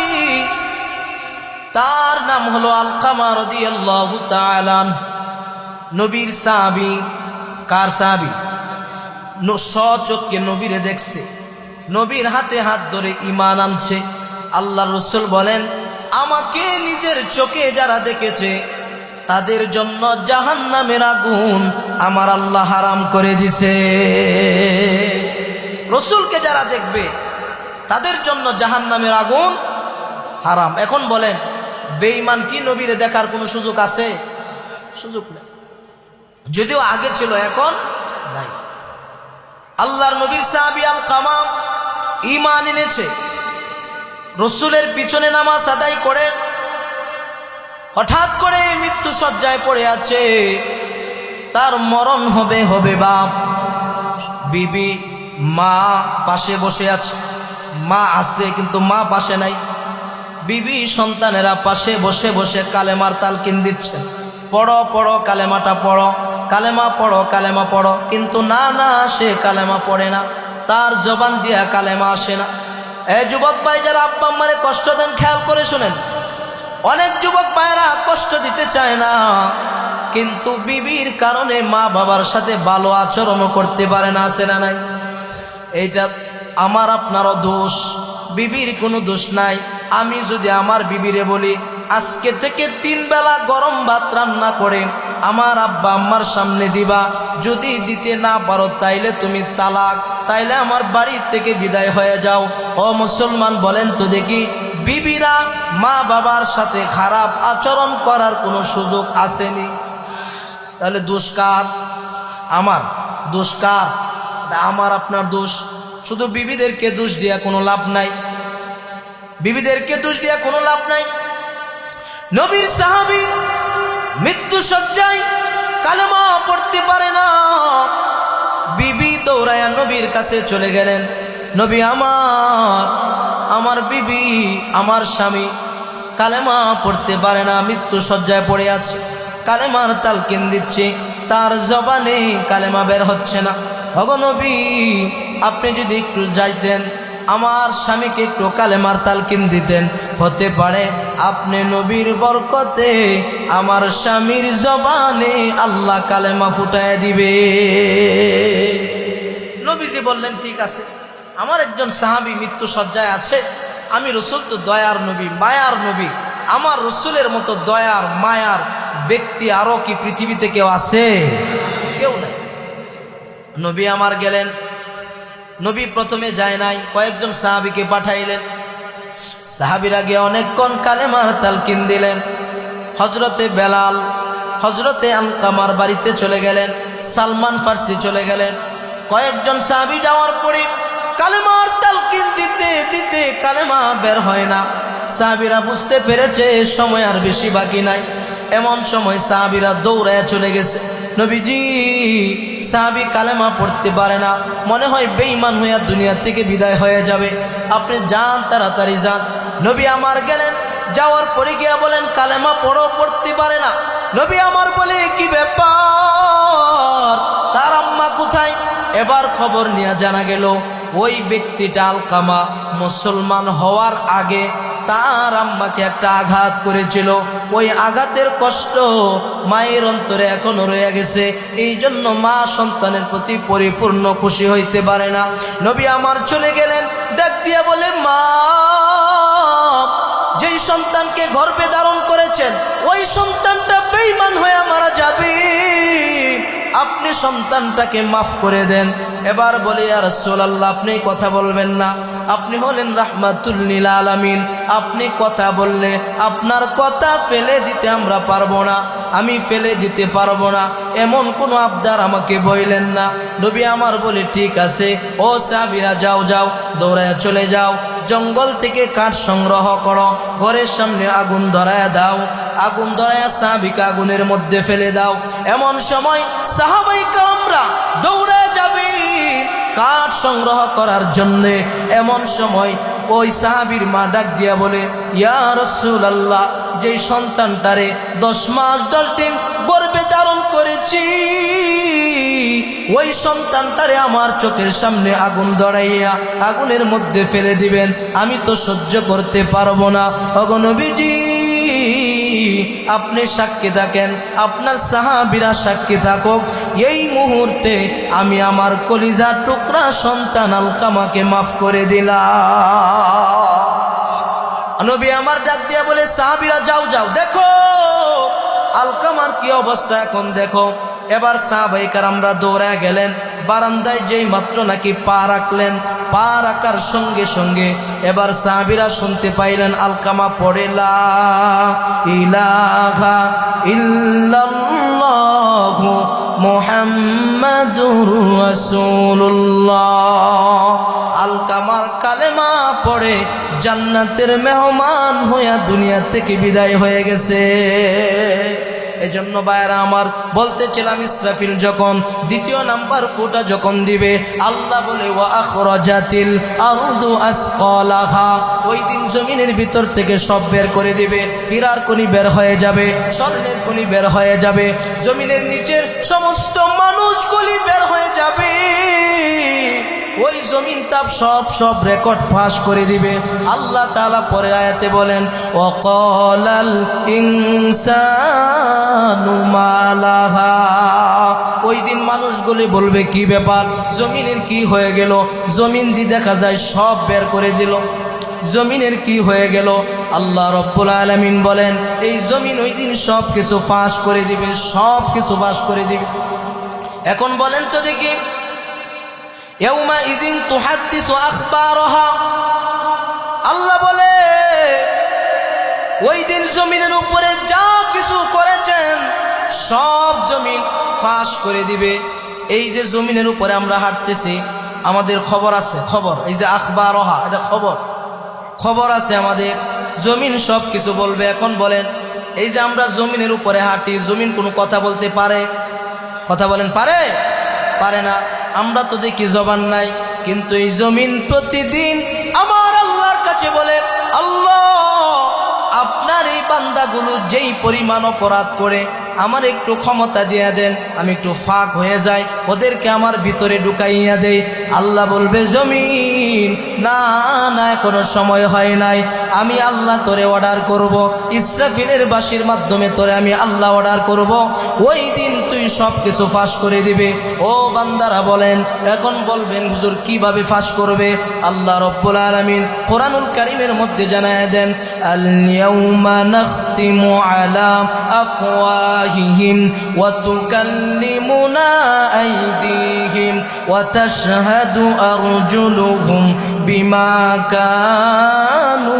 তার নাম হলো আলকামা রাদিয়াল্লাহু তাআলা। নবীর সাহাবী। কার সাহাবী? স্বচক্ষে নবীরে দেখছে, নবীর হাতে হাত ধরে ঈমান আনছে। আল্লাহর রাসূল বলেন আমাকে নিজের চোখে যারা দেখেছে তাদের জন্য জাহান্নামের আগুন আমার আল্লাহ হারাম করে দিছে। রাসূলকে যারা দেখবে তাদের জন্য জাহান্নামের আগুন হারাম। এখন বলেন, বেঈমান কি নবীরে দেখার কোনো সুযোগ আছে? সুযোগ নেই। যদিও আগে ছিল, এখন নাই। আল্লাহর নবীর সাহাবী আলকামা ঈমান এনেছে, রাসূলের পিছনে নামাজ আদায় করে হঠাৎ করে মৃত্যু শয্যায় পড়ে আছে, তার মরণ হবে হবে বাপ। বিবি মা পাশে বসে আছে, মা আছে কিন্তু মা পাশে নাই। বিবি সন্তানেরা পাশে বসে বসে কালেমার তালকিন দিচ্ছেন, পড়ো পড়ো কালেমাটা পড়ো, কালেমা পড়ো, কালেমা পড়ো। কিন্তু না না, সে কালেমা পড়ে না, তার জবান দিয়া কালেমা আসে না। এই যুবক ভাই যারা আব্বা আম্মারে কষ্ট দেন, খেয়াল করে শুনেন। অনেক যুবক ভাইরা কষ্ট দিতে চায় না, কিন্তু বিবির কারণে মা বাবার সাথে ভালো আচরণও করতে পারে না, আছে না নাই? এইটা আমার আপনারও দোষ, বিবির কোনো দোষ নাই। আমি যদি আমার বিবিরে বলি আজকে থেকে 3 বেলা গরম ভাত রান্না করে আমার আব্বা আম্মার সামনে দিবা, যদি দিতে না পারো তাইলে তুমি তালাক, তাইলে আমার বাড়ি থেকে বিদায় হয়ে যাও। ও মুসলমান বলেন তো দেখি, বিবিরা মা বাবার সাথে খারাপ আচরণ করার কোনো সুযোগ আসেনি? তাহলে দোষ কার? আমার। দোষ কার? আমার আপনার দোষ। শুধু বিবিদেরকে দোষ দিয়া কোনো লাভ নাই, বিবিদেরকে দোষ দিয়া কোনো লাভ নাই। নবীর সাহাবী মৃত্যু শয্যায় কালেমা পড়তে পারে না, বিবি দৌড়ায়া নবীর কাছে চলে গেলেন। নবী আমার বিবি, আমার স্বামী কালেমা পড়তে পারে না, মৃত্যু শয্যায় পড়ে আছে, কালেমার তালকিন দিচ্ছে, তার জবানে কালেমা বের হচ্ছে না। ওগো নবী, আপনি যদি একটু যাইতেন, আমার স্বামীকে একটু কালেমার তালকিন দিতেন, হতে পারে আপনি নবীর বরকতে আমার স্বামীর জবানে আল্লাহ কালেমা ফুটায় দিবে। নবীজি বললেন ঠিক আছে, আমার একজন সাহাবী মৃত্যু শয্যায় আছে, আমি রাসূল তো দয়ার নবী, মায়ার নবী, আমার রাসূলের মতো দয়ার মায়ার ব্যক্তি আরো কি পৃথিবীতে কেউ আছে? কেউ নাই। নবী আমার গেলেন। নবী প্রথমে যায় নাই, কয়েকজন সাহাবীকে পাঠাইলেন। সাহাবীরা গিয়ে অনেকক্ষণ কালেমার তালকিন দিলেন। হযরতে বেলাল, হযরতে আলকামার বাড়িতে চলে গেলেন, সালমান ফার্সি চলে গেলেন। কয়েকজন সাহাবী যাওয়ার পরে কালেমার তালকিন দিতে দিতে কালেমা বের হয় না। সাহাবীরা বুঝতে পেরেছে সময় আর বেশি বাকি নাই। এমন সময় সাহাবীরা দৌড়ায় চলে গেছে। নবীজি, সাহাবী কালেমা পড়তে পারে না, মনে হয় বেঈমান হইয়া দুনিয়া থেকে বিদায় হয়ে যাবে, আপনি যান, তাড়াতাড়ি যান। নবী আমার গেলেন, যাওয়ার পরে গিয়া বলেন কালেমা পড়ো, পড়তে পারে না। নবী আমার বলে কি ব্যাপার, তার আম্মা কোথায়? এবার খবর নিয়ে জানা গেল ওই ব্যক্তিটা আলকামা মুসলমান হওয়ার আগে তার আম্মাকে একটা আঘাত করেছিল, ওই আঘাতের কষ্ট মায়ের অন্তরে এখনো রয়ে গেছে। এই জন্য মা সন্তানের প্রতি পরিপূর্ণ খুশি হইতে পারে না। নবী আমার চলে গেলেন, ডাক দিয়া বলে, মা, যেই সন্তানকে গর্ভে ধারণ করেছেন ওই সন্তানটা বেঈমান হয়ে মারা যাবে, আপনি সন্তানটাকে মাফ করে দেন। এবার বলে, ইয়া রাসূলুল্লাহ, আপনি কথা বলবেন না, আপনি হলেন রাহমাতুল লিল আলামিন, আপনি কথা বললে আপনার কথা ফেলে দিতে আমরা পারবো না, আমি ফেলে দিতে পারবো না, এমন কোনো আবদার আমাকে বইলেন না। নবী আমার বলে, ঠিক আছে, ও সাহাবীরা যাও যাও, দৌড়ায় চলে যাও, জঙ্গল থেকে কাঠ সংগ্রহ করো, ঘরের সামনে আগুন ধরায়া দাও, আগুন ধরায়া সাহাবীকে আগুনের মধ্যে ফেলে দাও। এমন সময় সাহাবায়ে কেরামরা দৌড়ায় যাবে কাঠ সংগ্রহ করার জন্যে। এমন সময় ওই সাহাবীর মা ডাক দিয়া বলে, ইয়া রাসূলুল্লাহ, যেই সন্তানটারে 10 মাস 10 দিন গর্ভে ধারণ করেছি ওই সন্তানটারে আমার চোখের সামনে আগুন ধরাইয়া আগুনের মধ্যে ফেলে দিবেন, আমি তো সহ্য করতে পারবো না। ওগো নবীজি, আপনি সাক্ষী থাকেন, আপনার সাহাবীরা সাক্ষী থাকুক, এই মুহূর্তে আমি আমার কলিজার টুকরা সন্তান আলকামাকে মাফ করে দিলাম। নবী আমার ডাক দিয়া বলে, সাহাবীরা যাও যাও, দেখো আলকামার কি অবস্থা এখন দেখো। এবার সাহাবায়ে কেরামরা দৌড়ায় গেলেন, বারান্দায় যেই মাত্র নাকি পা রাখলেন, পা রাখার সঙ্গে সঙ্গে এবার সাহাবীরা শুনতে পাইলেন আলকামা পড়ে, লা ইলাহা ইল্লাল্লাহু মুহাম্মাদুর রাসূলুল্লাহ। আলকামার কালেমা পড়ে জান্নাতের মেহমান হইয়া দুনিয়া থেকে বিদায় হয়ে গেছে। এজন্য ভাইরা আমার বলতেছিলাম, ইসরাফিল যখন দ্বিতীয় নাম্বার ফুটা যখন দিবে, আল্লাহ বলে, ওয়া আখরাজাতিল আরদু আসকালাহা, ওই দিন জমিনের ভিতর থেকে সব বের করে দিবে, হীরার খনি বের হয়ে যাবে, স্বর্ণের খনি বের হয়ে যাবে, জমিনের নিচের সমস্ত মানুষগুলি বের হয়ে যাবে। ওই জমিন তাপ সব রেকর্ড ফাঁস করে দিবে। আল্লাহ তাআলা পরে আয়াতে বলেন, ওয়াকালাল ইনসানু মালাহা, ওই দিন মানুষগুলি বলবে, কি ব্যাপার, জমিনের কি হয়ে গেল, জমিন দিয়ে দেখা যায় সব বের করে দিল, জমিনের কি হয়ে গেল। আল্লাহ রাব্বুল আলামিন বলেন, এই জমিন ওই দিন সব কিছু ফাঁস করে দিবে, সব কিছু ফাঁস করে দিবে। এখন বলেন তো দেখি, ইয়াউমা ইযিন তুহাদ্দিসু আখবারহা, আল্লাহ বলে ওই দিন জমিনের উপরে যা কিছু করেছেন সব জমিন ফাঁস করে দিবে। এই যে জমিনের উপরে আমরা হাঁটতেছি, আমাদের খবর আছে, খবর, এই যে আখবারহা, এটা খবর আছে আমাদের, জমিন সব কিছু বলবে। এখন বলেন, এই যে আমরা জমিনের উপরে হাঁটি, জমিন কোনো কথা বলতে পারে? কথা বলেন, পারে? পারে না। আমরা তো দেখি জবান নাই, কিন্তু এই জমিন প্রতিদিন আমার আল্লাহর কাছে বলে, আল্লাহ, আপনার এই বান্দাগুলো যেই পরিমাণ অপরাধ করে আমার একটু ক্ষমতা দিয়ে দেন, আমি একটু ফাঁক হয়ে যাই, ওদেরকে আমার ভিতরে ঢুকাইয়া দেই। আল্লাহ বলবে, জমিন, না না, কোনো সময় হয় নাই, আমি আল্লাহ তোরে অর্ডার করব, ইসরাফিলের বাঁশির মাধ্যমে তোরে আমি আল্লাহ অর্ডার করব, ওই দিন তুই সব কিছু ফাঁস করে দিবে। ও বান্দারা বলেন, এখন বলবেন, হুজুর কিভাবে ফাঁস করবে? আল্লাহ রাব্বুল আলামিন কোরআনুল কারীমের মধ্যে জানায় দেন, আল ইয়াউমা নাখতিমু আলা আফওয়াহিহিম ওয়া তুকাল্লিমুনা আইদিহিম ওয়া তাশহাদু আরজুলুহুম বিমা কানু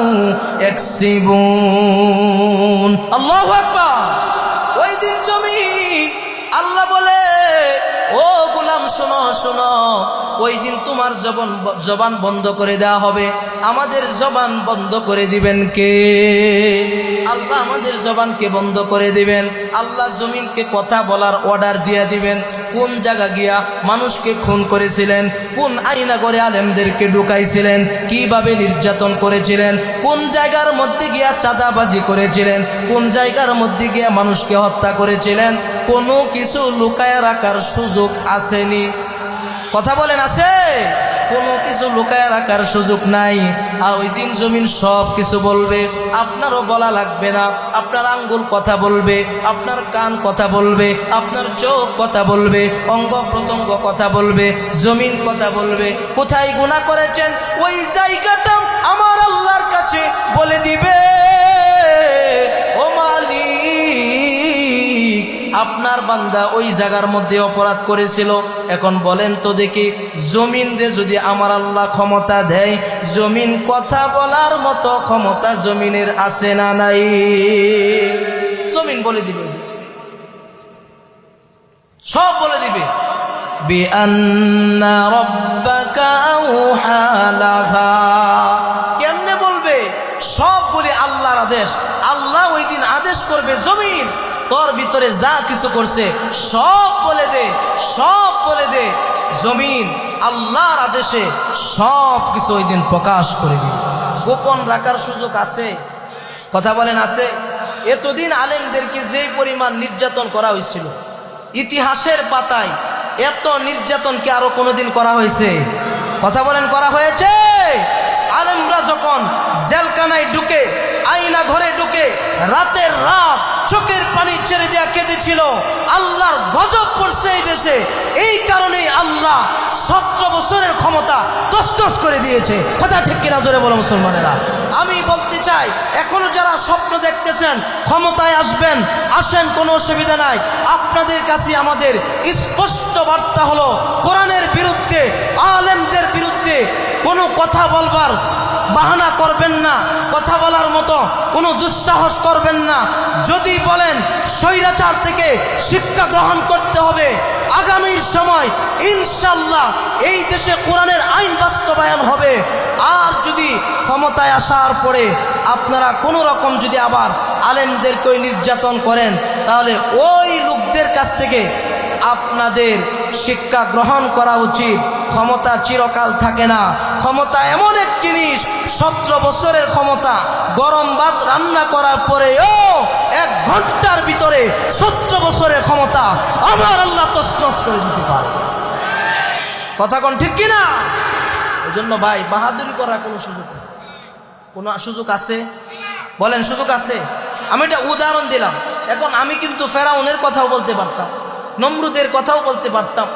ইয়াকসিবুন। আল্লাহু আকবার। ওই দিন জমিন, আল্লাহ বলে, ও গোলাম, শোনো শোনো, ওই দিন তোমার জবান বন্ধ করে দেওয়া হবে। আমাদের জবান বন্ধ করে দিবেন কে? আল্লাহ আমাদের জবানকে বন্ধ করে দিবেন। আল্লাহ জমিনকে কথা বলার অর্ডার দিয়ে দিবেন। কোন জায়গা গিয়া মানুষকে খুন করেছিলেন, কোন আইনা করে আলেমদেরকে ঢুকাইছিলেন, কিভাবে নির্যাতন করেছিলেন, কোন জায়গার মধ্যে গিয়া চাঁদাবাজি করেছিলেন, কোন জায়গার মধ্যে গিয়া মানুষকে হত্যা করেছিলেন, কোনো কিছু লুকায় রাখার সুযোগ আসেনি। কথা বলেন, আছে? কোনো কিছু লুকায় রাখার সুযোগ নাই। আর ওই দিন জমিন সব কিছু বলবে, আপনারও বলা লাগবে না। আপনার আঙ্গুল কথা বলবে, আপনার কান কথা বলবে, আপনার চোখ কথা বলবে, অঙ্গ প্রত্যঙ্গ কথা বলবে, জমিন কথা বলবে। কোথায় গুনাহ করেছেন ওই জায়গাটা আমার আল্লাহর কাছে বলে দিবে, ও মালিক আপনার বান্দা ওই জায়গার মধ্যে অপরাধ করেছিল। এখন বলেন তো দেখি, জমিন রে যদি আমার আল্লাহ ক্ষমতা দেয়, জমিন কথা বলার মতো ক্ষমতা জমিনের আছে না নাই? জমিন বলে দিবে, সব বলে দিবে। বিআন্না রাব্বাকা আওহা লাহা, কেমনে বলবে? সব বলে আল্লাহর আদেশ। আল্লাহ ওই দিন আদেশ করবে, জমিন তোর ভিতরে যা কিছু করছে সব বলে দে, সব বলে দে। জমিন আল্লাহর আদেশে সব কিছু ওই দিন প্রকাশ করে দিবে। গোপন রাখার সুযোগ আছে? কথা বলেন আছে? এতদিন আলেমদেরকে যে পরিমাণ নির্যাতন করা হয়েছিল, ইতিহাসের পাতায় এত নির্যাতন কি আরো কোনোদিন করা হয়েছে? কথা বলেন, করা হয়েছে? আলেমরা যখন জেলখানায় ঢুকে, আয়না ঘরে ঢুকে রাতের রাত চোখের পানি ছেড়ে দেয়া কেঁদেছিল, আল্লাহর গজব পড়ছে এই দেশে। এই কারণেই আল্লাহ 17 বছরের ক্ষমতা তছনছ করে দিয়েছে। কথা ঠিক কিনা জোরে বলো মুসলমানেরা। আমি বলতে চাই, এখনো যারা স্বপ্ন দেখতেছেন ক্ষমতায় আসবেন, আসেন, কোনো অসুবিধা নাই। আপনাদের কাছে আমাদের স্পষ্ট বার্তা হলো, কোরআনের বিরুদ্ধে, আলেমদের বিরুদ্ধে কোনো কথা বলবার বাহানা করবেন না, কথা বলার মতো কোনো দুঃসাহস করবেন না। যদি বলেন স্বৈরাচার থেকে শিক্ষা গ্রহণ করতে হবে, আগামীর সময় ইনশাল্লাহ এই দেশে কোরআনের আইন বাস্তবায়ন হবে। আর যদি ক্ষমতায় আসার পরে আপনারা কোনো রকম যদি আবার আলেমদেরকে নির্যাতন করেন, তাহলে ওই লোকদের কাছ থেকে আপনাদের শিক্ষা গ্রহণ করা উচিত। ক্ষমতা চিরকাল থাকে না। ক্ষমতা এমন এক জিনিস, 17 বছরের ক্ষমতা, গরম ভাত রান্না করার পরেও 1 ঘন্টার ভিতরে 17 বছরের ক্ষমতা আমার আল্লাহ তছনছ করে দিতে পারে। কথা কোন ঠিক কিনা? ওই জন্য ভাই, বাহাদুরি করার কোনো সুযোগ নেই। কোনো সুযোগ আছে? বলেন, সুযোগ আছে? আমি একটা উদাহরণ দিলাম। এখন আমি কিন্তু ফেরাউনের কথাও বলতে পারতাম, নমরুদের কথাও বলতে পারতাম,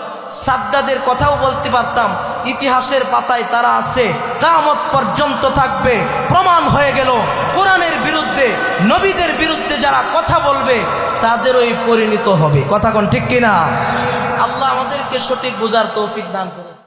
সাদ্দাদের কথাও বলতে পারতাম। ইতিহাসের পাতায় তারা আছে, কিয়ামত পর্যন্ত থাকবে। প্রমাণ হয়ে গেল, কোরআনের বিরুদ্ধে, নবীদের বিরুদ্ধে যারা কথা বলবে তাদেরই পরিণত হবে। কথা কোন ঠিক কিনা? আল্লাহ আমাদেরকে সঠিক বোঝার তৌফিক দান করুন।